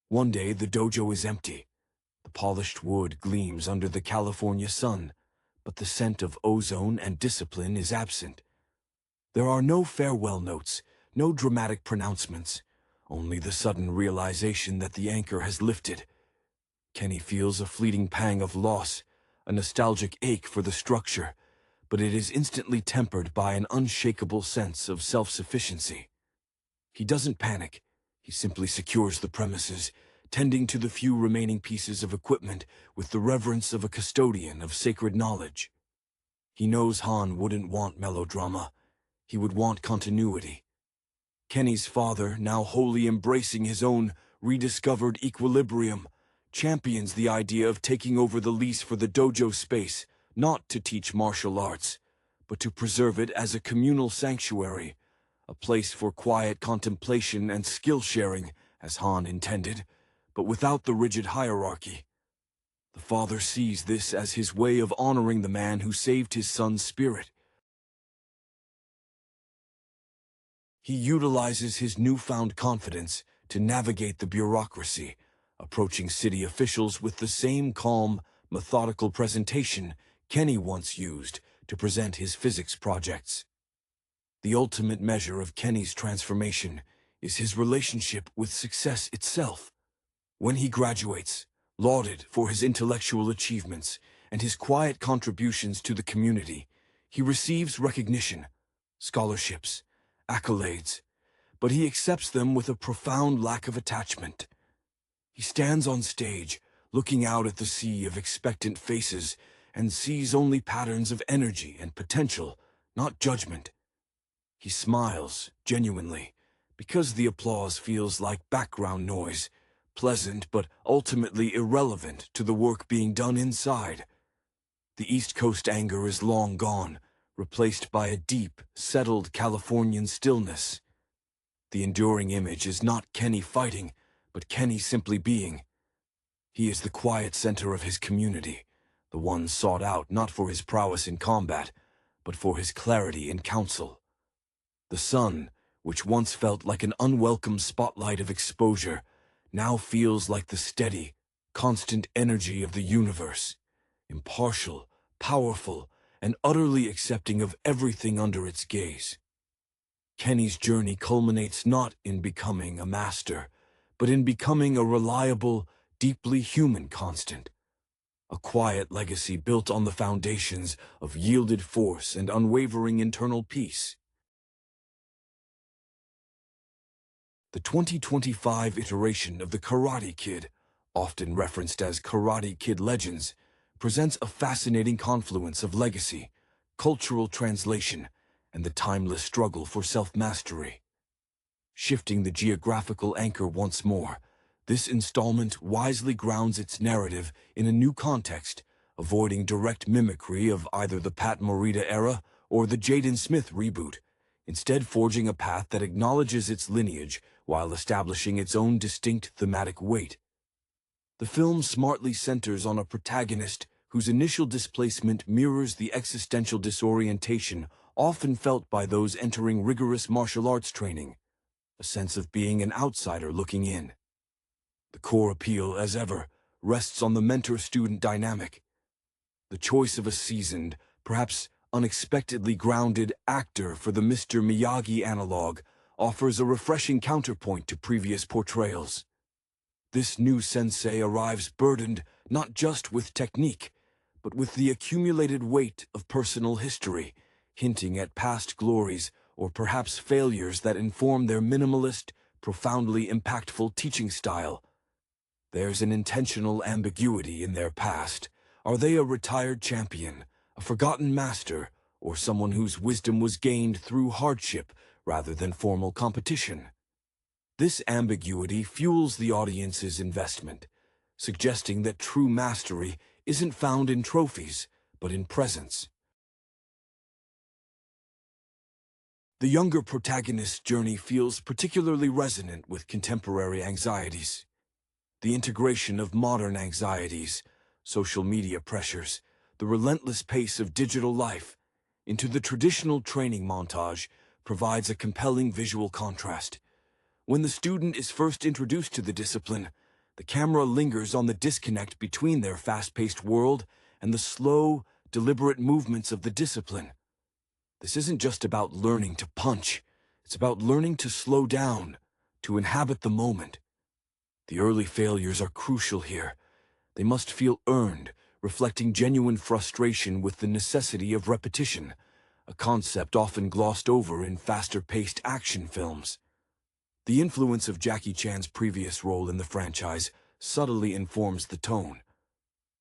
One day the dojo is empty. The polished wood gleams under the California sun, but the scent of ozone and discipline is absent. There are no farewell notes, no dramatic pronouncements, only the sudden realization that the anchor has lifted. Kenny feels a fleeting pang of loss, a nostalgic ache for the structure, but it is instantly tempered by an unshakable sense of self-sufficiency. He doesn't panic. He simply secures the premises, tending to the few remaining pieces of equipment with the reverence of a custodian of sacred knowledge. He knows Han wouldn't want melodrama. He would want continuity. Kenny's father, now wholly embracing his own rediscovered equilibrium, champions the idea of taking over the lease for the dojo space, not to teach martial arts, but to preserve it as a communal sanctuary, a place for quiet contemplation and skill sharing, as Han intended, but without the rigid hierarchy. The father sees this as his way of honoring the man who saved his son's spirit. He utilizes his newfound confidence to navigate the bureaucracy, approaching city officials with the same calm, methodical presentation Kenny once used to present his physics projects. The ultimate measure of Kenny's transformation is his relationship with success itself. When he graduates, lauded for his intellectual achievements and his quiet contributions to the community, he receives recognition, scholarships, accolades, but he accepts them with a profound lack of attachment. He stands on stage, looking out at the sea of expectant faces, and sees only patterns of energy and potential, not judgment. He smiles, genuinely, because the applause feels like background noise, pleasant but ultimately irrelevant to the work being done inside. The East Coast anger is long gone, replaced by a deep, settled Californian stillness. The enduring image is not Kenny fighting, but Kenny simply being. He is the quiet center of his community, the one sought out not for his prowess in combat, but for his clarity in counsel. The sun, which once felt like an unwelcome spotlight of exposure, now feels like the steady, constant energy of the universe, impartial, powerful, and utterly accepting of everything under its gaze. Kenny's journey culminates not in becoming a master, but in becoming a reliable, deeply human constant. A quiet legacy built on the foundations of yielded force and unwavering internal peace. The 2025 iteration of the Karate Kid, often referenced as Karate Kid Legends, presents a fascinating confluence of legacy, cultural translation, and the timeless struggle for self-mastery. Shifting the geographical anchor once more, this installment wisely grounds its narrative in a new context, avoiding direct mimicry of either the Pat Morita era or the Jaden Smith reboot, instead forging a path that acknowledges its lineage while establishing its own distinct thematic weight. The film smartly centers on a protagonist whose initial displacement mirrors the existential disorientation often felt by those entering rigorous martial arts training, a sense of being an outsider looking in. The core appeal, as ever, rests on the mentor-student dynamic. The choice of a seasoned, perhaps unexpectedly grounded actor for the Mr. Miyagi analog offers a refreshing counterpoint to previous portrayals. This new sensei arrives burdened not just with technique, but with the accumulated weight of personal history, hinting at past glories or perhaps failures that inform their minimalist, profoundly impactful teaching style. There's an intentional ambiguity in their past. Are they a retired champion, a forgotten master, or someone whose wisdom was gained through hardship rather than formal competition? This ambiguity fuels the audience's investment, suggesting that true mastery isn't found in trophies, but in presence. The younger protagonist's journey feels particularly resonant with contemporary anxieties. The integration of modern anxieties, social media pressures, the relentless pace of digital life, into the traditional training montage provides a compelling visual contrast. When the student is first introduced to the discipline, the camera lingers on the disconnect between their fast-paced world and the slow, deliberate movements of the discipline. This isn't just about learning to punch, it's about learning to slow down, to inhabit the moment. The early failures are crucial here. They must feel earned, reflecting genuine frustration with the necessity of repetition, a concept often glossed over in faster-paced action films. The influence of Jackie Chan's previous role in the franchise subtly informs the tone.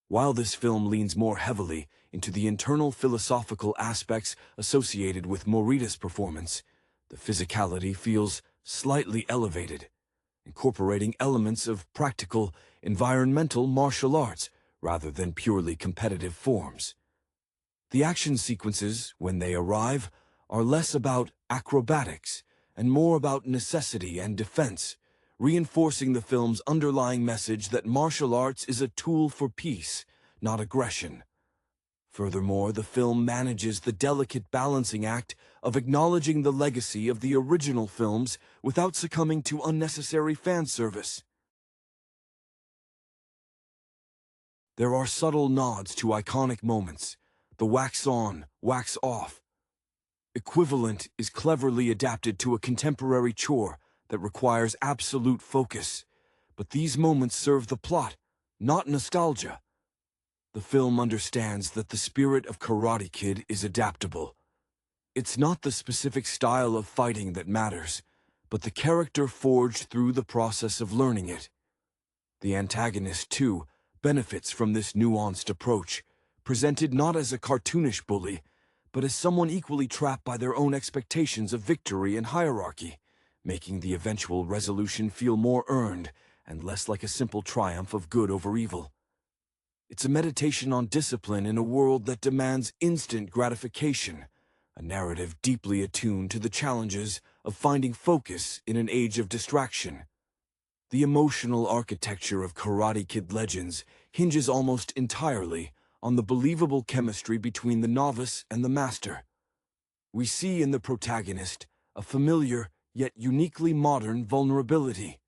While this film leans more heavily into the internal philosophical aspects associated with Morita's performance, the physicality feels slightly elevated, incorporating elements of practical, environmental martial arts rather than purely competitive forms. The action sequences, when they arrive, are less about acrobatics and more about necessity and defense, reinforcing the film's underlying message that martial arts is a tool for peace, not aggression. Furthermore, the film manages the delicate balancing act of acknowledging the legacy of the original films without succumbing to unnecessary fan service. There are subtle nods to iconic moments. The wax on, wax off equivalent is cleverly adapted to a contemporary chore that requires absolute focus. But these moments serve the plot, not nostalgia. The film understands that the spirit of Karate Kid is adaptable. It's not the specific style of fighting that matters, but the character forged through the process of learning it. The antagonist, too, benefits from this nuanced approach, presented not as a cartoonish bully, but as someone equally trapped by their own expectations of victory and hierarchy, making the eventual resolution feel more earned and less like a simple triumph of good over evil. It's a meditation on discipline in a world that demands instant gratification, a narrative deeply attuned to the challenges of finding focus in an age of distraction. The emotional architecture of Karate Kid Legends hinges almost entirely on the believable chemistry between the novice and the master. We see in the protagonist a familiar yet uniquely modern vulnerability.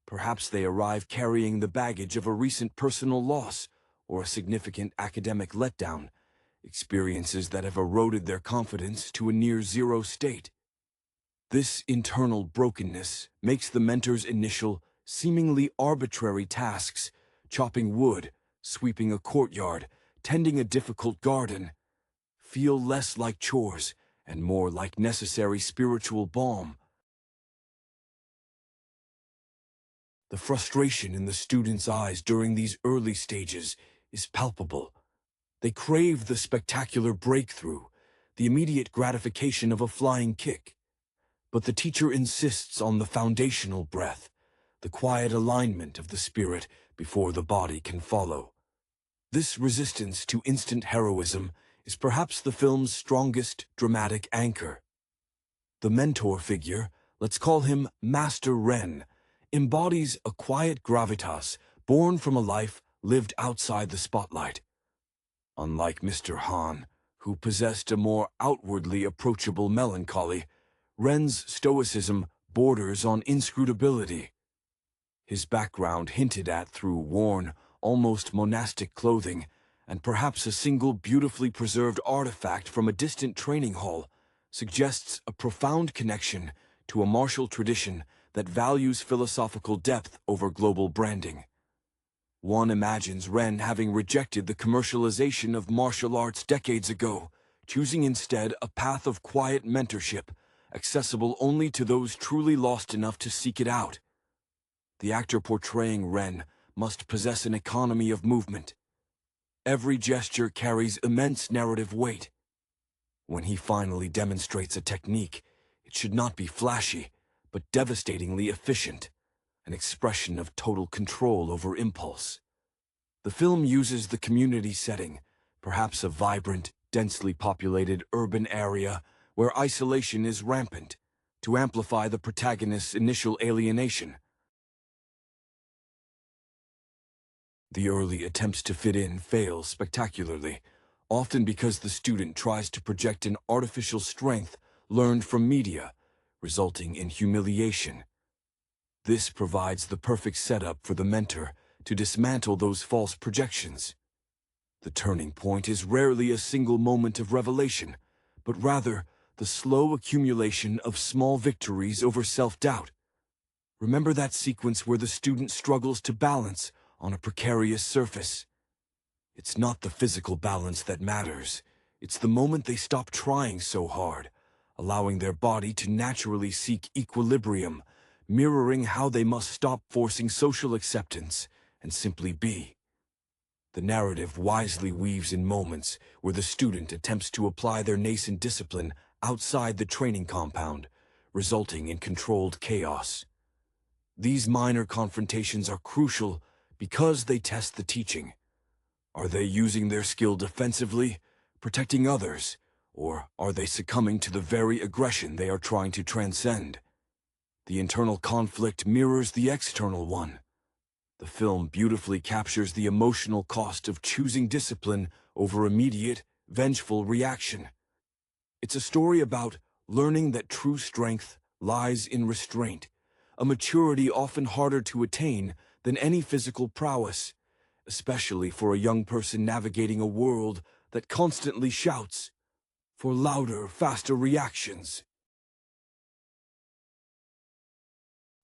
Perhaps they arrive carrying the baggage of a recent personal loss or a significant academic letdown, experiences that have eroded their confidence to a near-zero state. This internal brokenness makes the mentor's initial, seemingly arbitrary tasks, chopping wood, sweeping a courtyard, tending a difficult garden, feel less like chores and more like necessary spiritual balm. The frustration in the students' eyes during these early stages is palpable. They crave the spectacular breakthrough, the immediate gratification of a flying kick. But the teacher insists on the foundational breath, the quiet alignment of the spirit before the body can follow. This resistance to instant heroism is perhaps the film's strongest dramatic anchor. The mentor figure, let's call him Master Ren, embodies a quiet gravitas born from a life lived outside the spotlight. Unlike Mr. Han, who possessed a more outwardly approachable melancholy, Ren's stoicism borders on inscrutability. His background hinted at through worn, almost monastic clothing, and perhaps a single beautifully preserved artifact from a distant training hall, suggests a profound connection to a martial tradition that values philosophical depth over global branding. One imagines Ren having rejected the commercialization of martial arts decades ago, choosing instead a path of quiet mentorship, accessible only to those truly lost enough to seek it out. The actor portraying Ren must possess an economy of movement. Every gesture carries immense narrative weight. When he finally demonstrates a technique, it should not be flashy, but devastatingly efficient, an expression of total control over impulse. The film uses the community setting, perhaps a vibrant, densely populated urban area where isolation is rampant, to amplify the protagonist's initial alienation. The early attempts to fit in fail spectacularly, often because the student tries to project an artificial strength learned from media, resulting in humiliation. This provides the perfect setup for the mentor to dismantle those false projections. The turning point is rarely a single moment of revelation, but rather the slow accumulation of small victories over self-doubt. Remember that sequence where the student struggles to balance on a precarious surface? It's not the physical balance that matters. It's the moment they stop trying so hard, allowing their body to naturally seek equilibrium, mirroring how they must stop forcing social acceptance and simply be. The narrative wisely weaves in moments where the student attempts to apply their nascent discipline outside the training compound, resulting in controlled chaos. These minor confrontations are crucial because they test the teaching. Are they using their skill defensively, protecting others, or are they succumbing to the very aggression they are trying to transcend? The internal conflict mirrors the external one. The film beautifully captures the emotional cost of choosing discipline over immediate, vengeful reaction. It's a story about learning that true strength lies in restraint, a maturity often harder to attain than any physical prowess, especially for a young person navigating a world that constantly shouts for louder, faster reactions.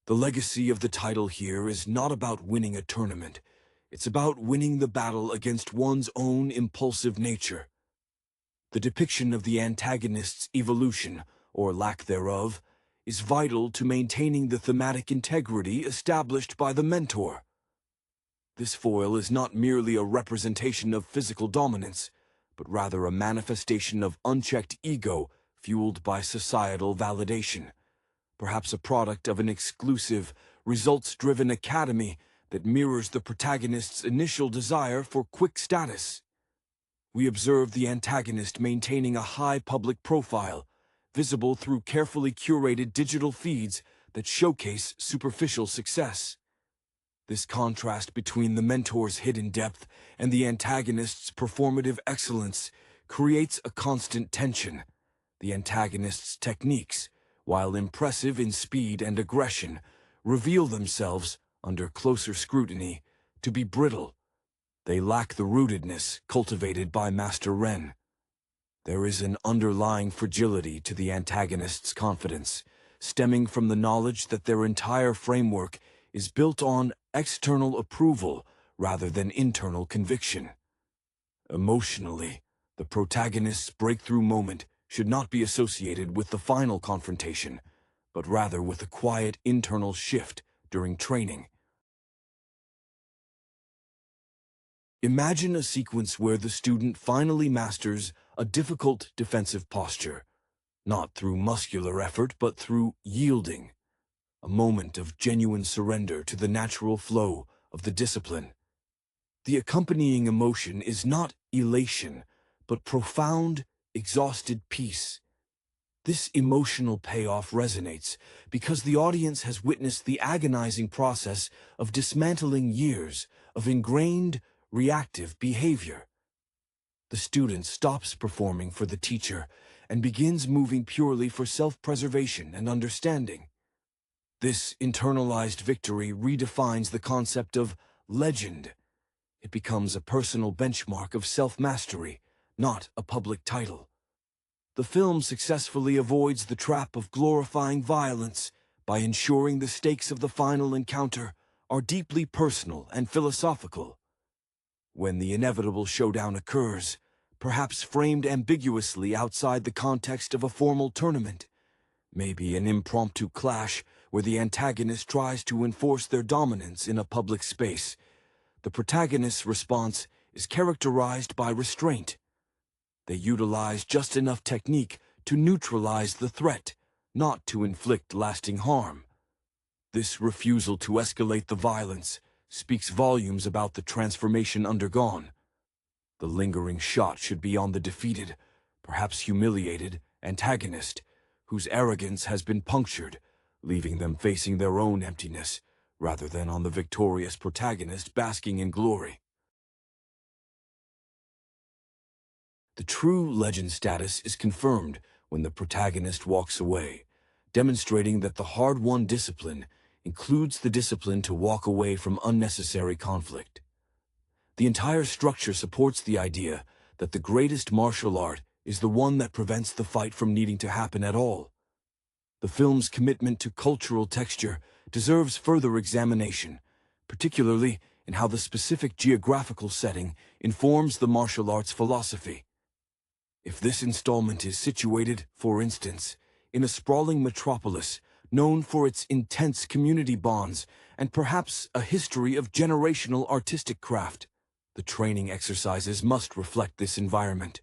The legacy of the title here is not about winning a tournament. It's about winning the battle against one's own impulsive nature. The depiction of the antagonist's evolution, or lack thereof, is vital to maintaining the thematic integrity established by the mentor. This foil is not merely a representation of physical dominance, but rather a manifestation of unchecked ego fueled by societal validation, perhaps a product of an exclusive, results-driven academy that mirrors the protagonist's initial desire for quick status. We observe the antagonist maintaining a high public profile, visible through carefully curated digital feeds that showcase superficial success. This contrast between the mentor's hidden depth and the antagonist's performative excellence creates a constant tension. The antagonist's techniques, while impressive in speed and aggression, reveal themselves, under closer scrutiny, to be brittle. They lack the rootedness cultivated by Master Ren. There is an underlying fragility to the antagonist's confidence, stemming from the knowledge that their entire framework is built on external approval rather than internal conviction. Emotionally, the protagonist's breakthrough moment should not be associated with the final confrontation, but rather with a quiet internal shift during training. Imagine a sequence where the student finally masters a difficult defensive posture, not through muscular effort but through yielding, a moment of genuine surrender to the natural flow of the discipline. The accompanying emotion is not elation, but profound, exhausted peace. This emotional payoff resonates because the audience has witnessed the agonizing process of dismantling years of ingrained, reactive behavior. The student stops performing for the teacher and begins moving purely for self-preservation and understanding. This internalized victory redefines the concept of legend. It becomes a personal benchmark of self-mastery, not a public title. The film successfully avoids the trap of glorifying violence by ensuring the stakes of the final encounter are deeply personal and philosophical. When the inevitable showdown occurs, perhaps framed ambiguously outside the context of a formal tournament, maybe an impromptu clash where the antagonist tries to enforce their dominance in a public space, the protagonist's response is characterized by restraint. They utilize just enough technique to neutralize the threat, not to inflict lasting harm. This refusal to escalate the violence speaks volumes about the transformation undergone. The lingering shot should be on the defeated, perhaps humiliated, antagonist, whose arrogance has been punctured, leaving them facing their own emptiness, rather than on the victorious protagonist basking in glory. The true legend status is confirmed when the protagonist walks away, demonstrating that the hard-won discipline includes the discipline to walk away from unnecessary conflict. The entire structure supports the idea that the greatest martial art is the one that prevents the fight from needing to happen at all. The film's commitment to cultural texture deserves further examination, particularly in how the specific geographical setting informs the martial arts philosophy. If this installment is situated, for instance, in a sprawling metropolis known for its intense community bonds and perhaps a history of generational artistic craft, the training exercises must reflect this environment.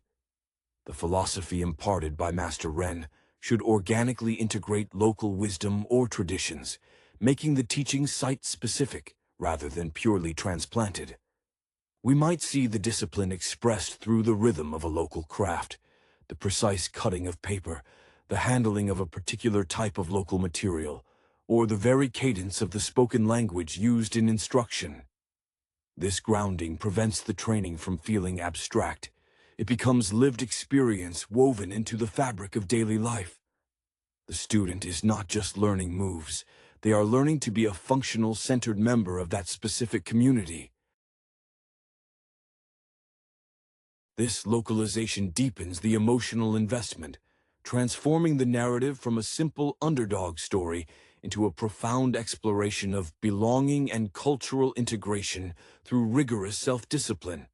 The philosophy imparted by Master Ren should organically integrate local wisdom or traditions, making the teaching site-specific rather than purely transplanted. We might see the discipline expressed through the rhythm of a local craft, the precise cutting of paper, the handling of a particular type of local material, or the very cadence of the spoken language used in instruction. This grounding prevents the training from feeling abstract. It becomes lived experience woven into the fabric of daily life. The student is not just learning moves, they are learning to be a functional, centered member of that specific community. This localization deepens the emotional investment, transforming the narrative from a simple underdog story into a profound exploration of belonging and cultural integration through rigorous self-discipline.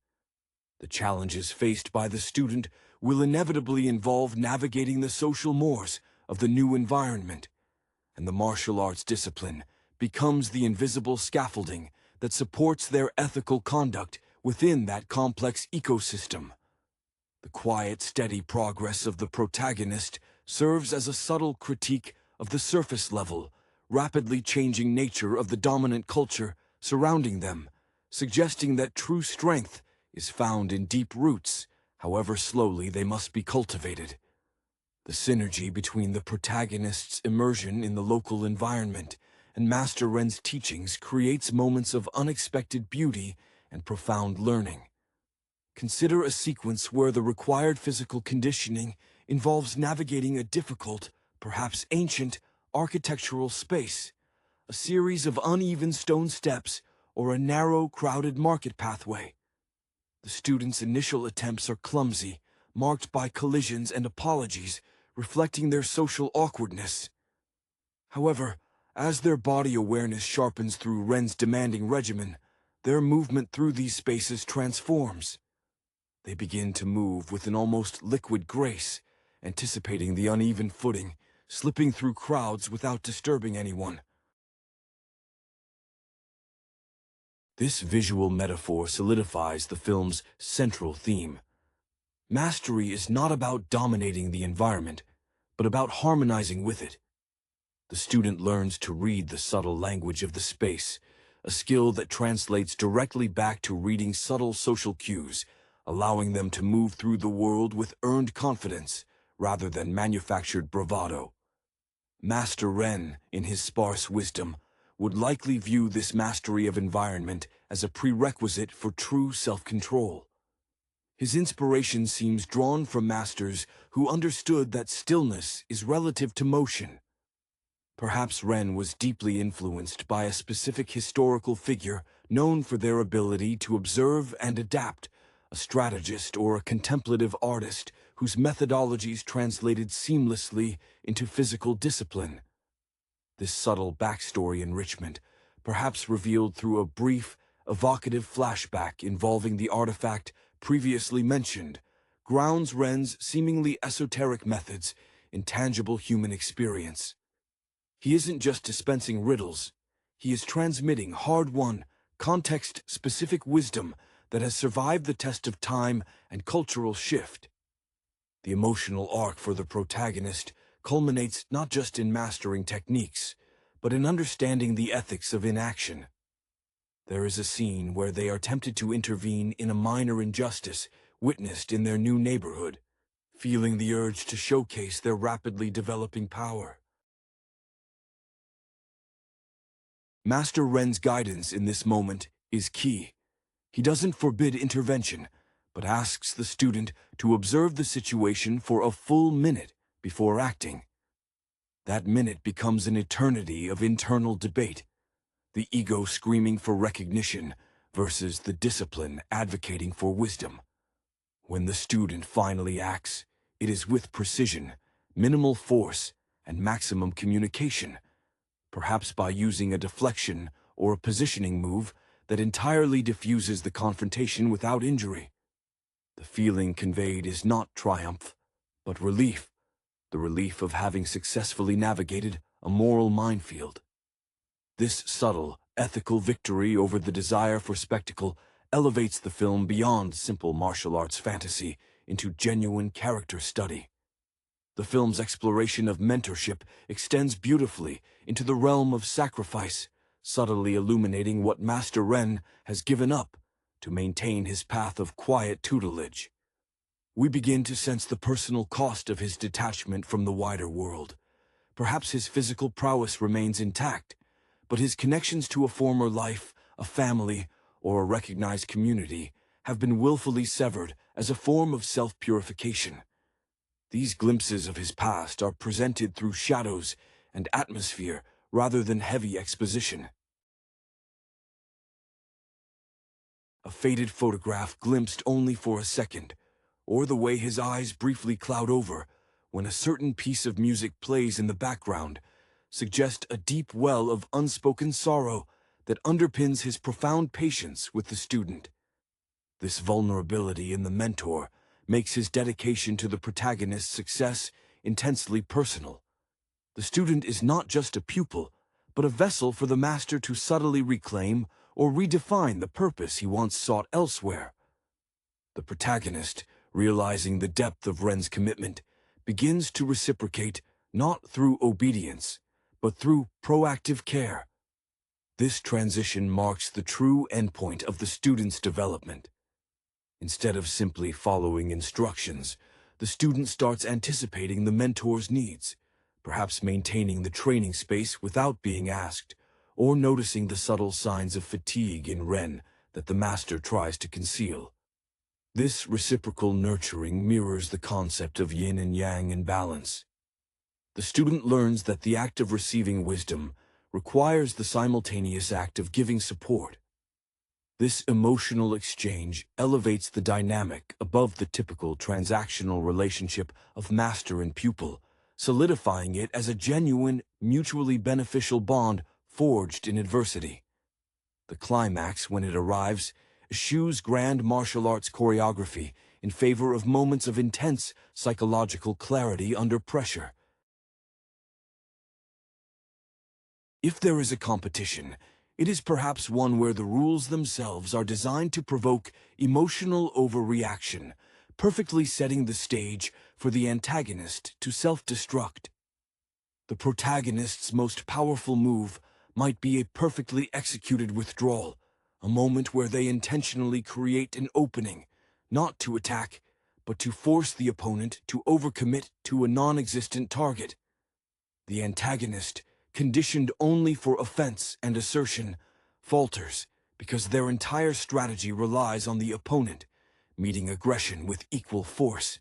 The challenges faced by the student will inevitably involve navigating the social mores of the new environment, and the martial arts discipline becomes the invisible scaffolding that supports their ethical conduct within that complex ecosystem. The quiet, steady progress of the protagonist serves as a subtle critique of the surface-level, rapidly changing nature of the dominant culture surrounding them, suggesting that true strength is found in deep roots, however slowly they must be cultivated. The synergy between the protagonist's immersion in the local environment and Master Ren's teachings creates moments of unexpected beauty and profound learning. Consider a sequence where the required physical conditioning involves navigating a difficult, perhaps ancient, architectural space, a series of uneven stone steps, or a narrow, crowded market pathway. The students' initial attempts are clumsy, marked by collisions and apologies, reflecting their social awkwardness. However, as their body awareness sharpens through Ren's demanding regimen, their movement through these spaces transforms. They begin to move with an almost liquid grace, anticipating the uneven footing, slipping through crowds without disturbing anyone. This visual metaphor solidifies the film's central theme. Mastery is not about dominating the environment, but about harmonizing with it. The student learns to read the subtle language of the space, a skill that translates directly back to reading subtle social cues, allowing them to move through the world with earned confidence rather than manufactured bravado. Master Ren, in his sparse wisdom, would likely view this mastery of environment as a prerequisite for true self-control. His inspiration seems drawn from masters who understood that stillness is relative to motion. Perhaps Ren was deeply influenced by a specific historical figure known for their ability to observe and adapt, a strategist or a contemplative artist whose methodologies translated seamlessly into physical discipline. This subtle backstory enrichment, perhaps revealed through a brief, evocative flashback involving the artifact previously mentioned, grounds Ren's seemingly esoteric methods in tangible human experience. He isn't just dispensing riddles, he is transmitting hard-won, context-specific wisdom that has survived the test of time and cultural shift. The emotional arc for the protagonist culminates not just in mastering techniques, but in understanding the ethics of inaction. There is a scene where they are tempted to intervene in a minor injustice witnessed in their new neighborhood, feeling the urge to showcase their rapidly developing power. Master Ren's guidance in this moment is key. He doesn't forbid intervention, but asks the student to observe the situation for a full minute before acting. That minute becomes an eternity of internal debate, the ego screaming for recognition versus the discipline advocating for wisdom. When the student finally acts, it is with precision, minimal force, and maximum communication, perhaps by using a deflection or a positioning move that entirely diffuses the confrontation without injury. The feeling conveyed is not triumph, but relief, the relief of having successfully navigated a moral minefield. This subtle, ethical victory over the desire for spectacle elevates the film beyond simple martial arts fantasy into genuine character study. The film's exploration of mentorship extends beautifully into the realm of sacrifice, subtly illuminating what Master Ren has given up, to maintain his path of quiet tutelage. We begin to sense the personal cost of his detachment from the wider world. Perhaps his physical prowess remains intact, but his connections to a former life, a family, or a recognized community have been willfully severed as a form of self-purification. These glimpses of his past are presented through shadows and atmosphere rather than heavy exposition. A faded photograph glimpsed only for a second, or the way his eyes briefly cloud over when a certain piece of music plays in the background, suggest a deep well of unspoken sorrow that underpins his profound patience with the student. This vulnerability in the mentor makes his dedication to the protagonist's success intensely personal. The student is not just a pupil, but a vessel for the master to subtly reclaim or redefine the purpose he once sought elsewhere. The protagonist, realizing the depth of Ren's commitment, begins to reciprocate not through obedience, but through proactive care. This transition marks the true endpoint of the student's development. Instead of simply following instructions, the student starts anticipating the mentor's needs, perhaps maintaining the training space without being asked, or noticing the subtle signs of fatigue in Ren that the master tries to conceal. This reciprocal nurturing mirrors the concept of yin and yang in balance. The student learns that the act of receiving wisdom requires the simultaneous act of giving support. This emotional exchange elevates the dynamic above the typical transactional relationship of master and pupil, solidifying it as a genuine, mutually beneficial bond forged in adversity. The climax, when it arrives, eschews grand martial arts choreography in favor of moments of intense psychological clarity under pressure. If there is a competition, it is perhaps one where the rules themselves are designed to provoke emotional overreaction, perfectly setting the stage for the antagonist to self-destruct. The protagonist's most powerful move might be a perfectly executed withdrawal, a moment where they intentionally create an opening, not to attack, but to force the opponent to overcommit to a non-existent target. The antagonist, conditioned only for offense and assertion, falters because their entire strategy relies on the opponent, meeting aggression with equal force.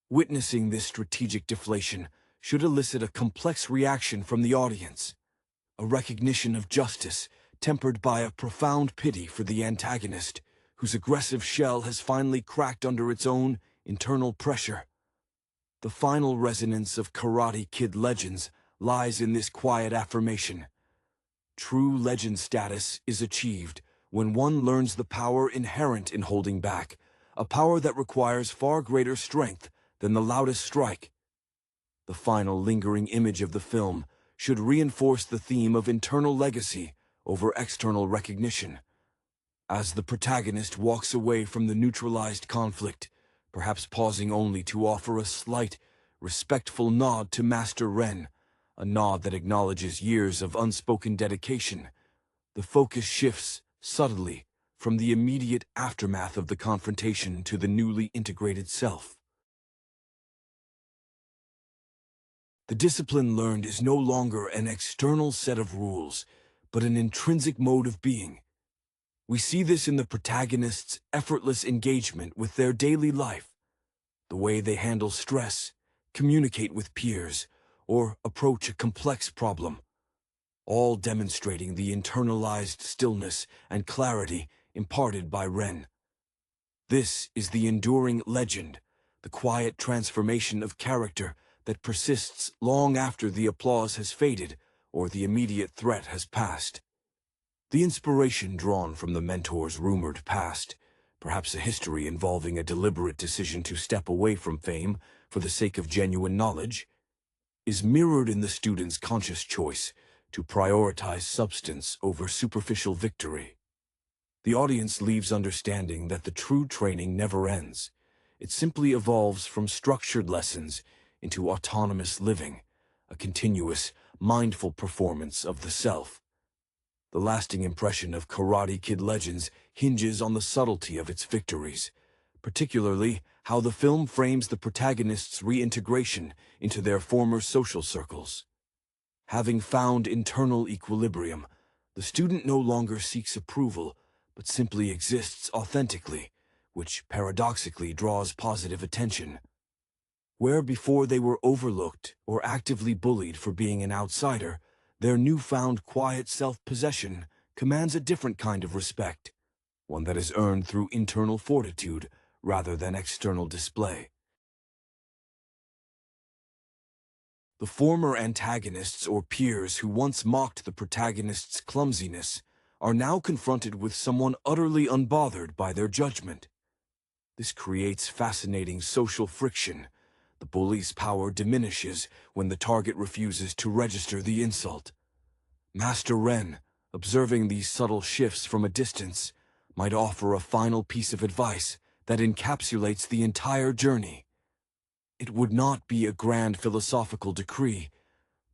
Witnessing this strategic deflation should elicit a complex reaction from the audience, a recognition of justice tempered by a profound pity for the antagonist, whose aggressive shell has finally cracked under its own internal pressure. The final resonance of Karate Kid legends lies in this quiet affirmation. True legend status is achieved when one learns the power inherent in holding back, a power that requires far greater strength than the loudest strike. The final lingering image of the film should reinforce the theme of internal legacy over external recognition. As the protagonist walks away from the neutralized conflict, perhaps pausing only to offer a slight, respectful nod to Master Ren, a nod that acknowledges years of unspoken dedication, the focus shifts subtly from the immediate aftermath of the confrontation to the newly integrated self. The discipline learned is no longer an external set of rules, but an intrinsic mode of being. We see this in the protagonist's effortless engagement with their daily life, the way they handle stress, communicate with peers, or approach a complex problem, all demonstrating the internalized stillness and clarity imparted by Ren. This is the enduring legend, the quiet transformation of character that persists long after the applause has faded or the immediate threat has passed. The inspiration drawn from the mentor's rumored past, perhaps a history involving a deliberate decision to step away from fame for the sake of genuine knowledge, is mirrored in the student's conscious choice to prioritize substance over superficial victory. The audience leaves understanding that the true training never ends. It simply evolves from structured lessons into autonomous living, a continuous, mindful performance of the self. The lasting impression of Karate Kid Legends hinges on the subtlety of its victories, particularly how the film frames the protagonists' reintegration into their former social circles. Having found internal equilibrium, the student no longer seeks approval, but simply exists authentically, which paradoxically draws positive attention. Where before they were overlooked or actively bullied for being an outsider, their newfound quiet self-possession commands a different kind of respect, one that is earned through internal fortitude rather than external display. The former antagonists or peers who once mocked the protagonist's clumsiness are now confronted with someone utterly unbothered by their judgment. This creates fascinating social friction. The bully's power diminishes when the target refuses to register the insult. Master Ren, observing these subtle shifts from a distance, might offer a final piece of advice that encapsulates the entire journey. It would not be a grand philosophical decree,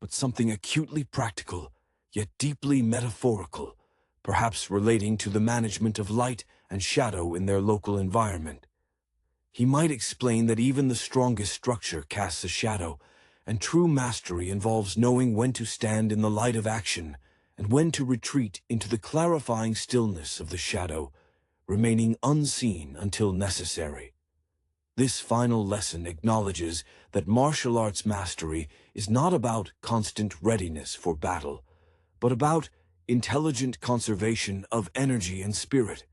but something acutely practical, yet deeply metaphorical, perhaps relating to the management of light and shadow in their local environment. He might explain that even the strongest structure casts a shadow, and true mastery involves knowing when to stand in the light of action and when to retreat into the clarifying stillness of the shadow, remaining unseen until necessary. This final lesson acknowledges that martial arts mastery is not about constant readiness for battle, but about intelligent conservation of energy and spirit.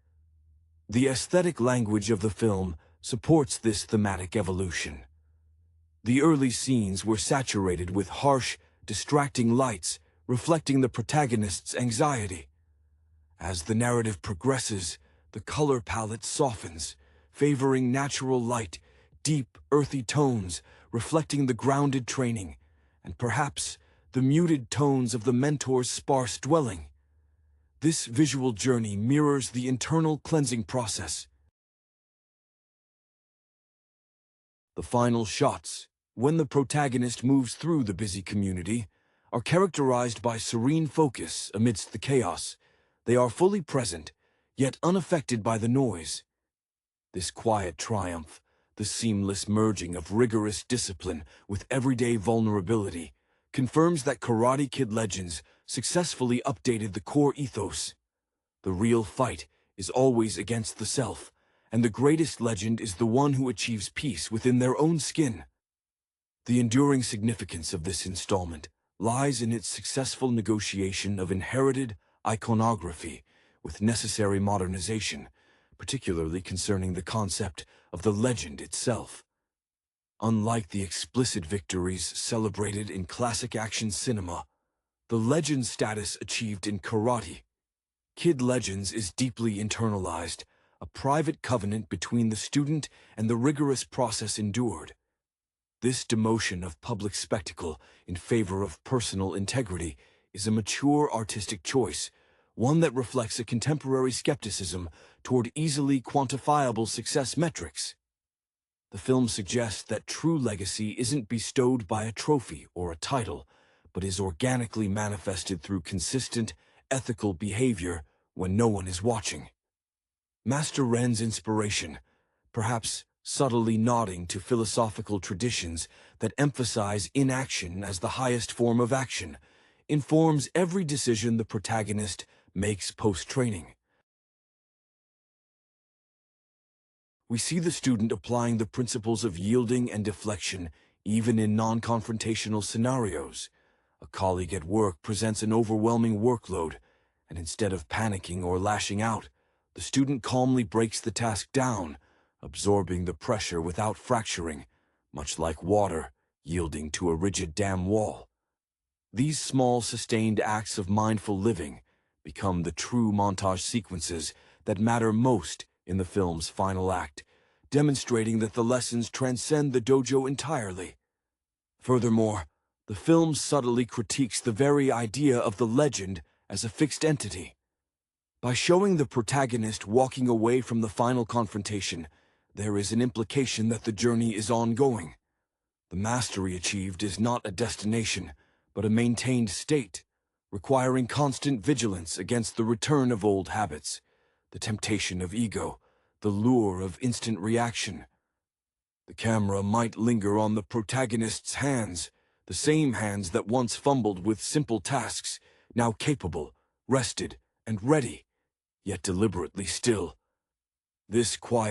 The aesthetic language of the film supports this thematic evolution. The early scenes were saturated with harsh, distracting lights reflecting the protagonist's anxiety. As the narrative progresses, the color palette softens, favoring natural light, deep, earthy tones reflecting the grounded training, and perhaps the muted tones of the mentor's sparse dwelling. This visual journey mirrors the internal cleansing process. The final shots, when the protagonist moves through the busy community, are characterized by serene focus amidst the chaos. They are fully present, yet unaffected by the noise. This quiet triumph, the seamless merging of rigorous discipline with everyday vulnerability, confirms that Karate Kid Legends successfully updated the core ethos. The real fight is always against the self, and the greatest legend is the one who achieves peace within their own skin. The enduring significance of this installment lies in its successful negotiation of inherited iconography with necessary modernization, particularly concerning the concept of the legend itself. Unlike the explicit victories celebrated in classic action cinema, the legend status achieved in Karate Kid Legends is deeply internalized, a private covenant between the student and the rigorous process endured. This demotion of public spectacle in favor of personal integrity is a mature artistic choice, one that reflects a contemporary skepticism toward easily quantifiable success metrics. The film suggests that true legacy isn't bestowed by a trophy or a title, but is organically manifested through consistent, ethical behavior when no one is watching. Master Ren's inspiration, perhaps subtly nodding to philosophical traditions that emphasize inaction as the highest form of action, informs every decision the protagonist makes post-training. We see the student applying the principles of yielding and deflection even in non-confrontational scenarios. A colleague at work presents an overwhelming workload, and instead of panicking or lashing out, the student calmly breaks the task down, absorbing the pressure without fracturing, much like water yielding to a rigid dam wall. These small, sustained acts of mindful living become the true montage sequences that matter most in the film's final act, demonstrating that the lessons transcend the dojo entirely. Furthermore, the film subtly critiques the very idea of the legend as a fixed entity. By showing the protagonist walking away from the final confrontation, there is an implication that the journey is ongoing. The mastery achieved is not a destination, but a maintained state, requiring constant vigilance against the return of old habits, the temptation of ego, the lure of instant reaction. The camera might linger on the protagonist's hands, the same hands that once fumbled with simple tasks, now capable, rested, and ready, yet deliberately still. This quiet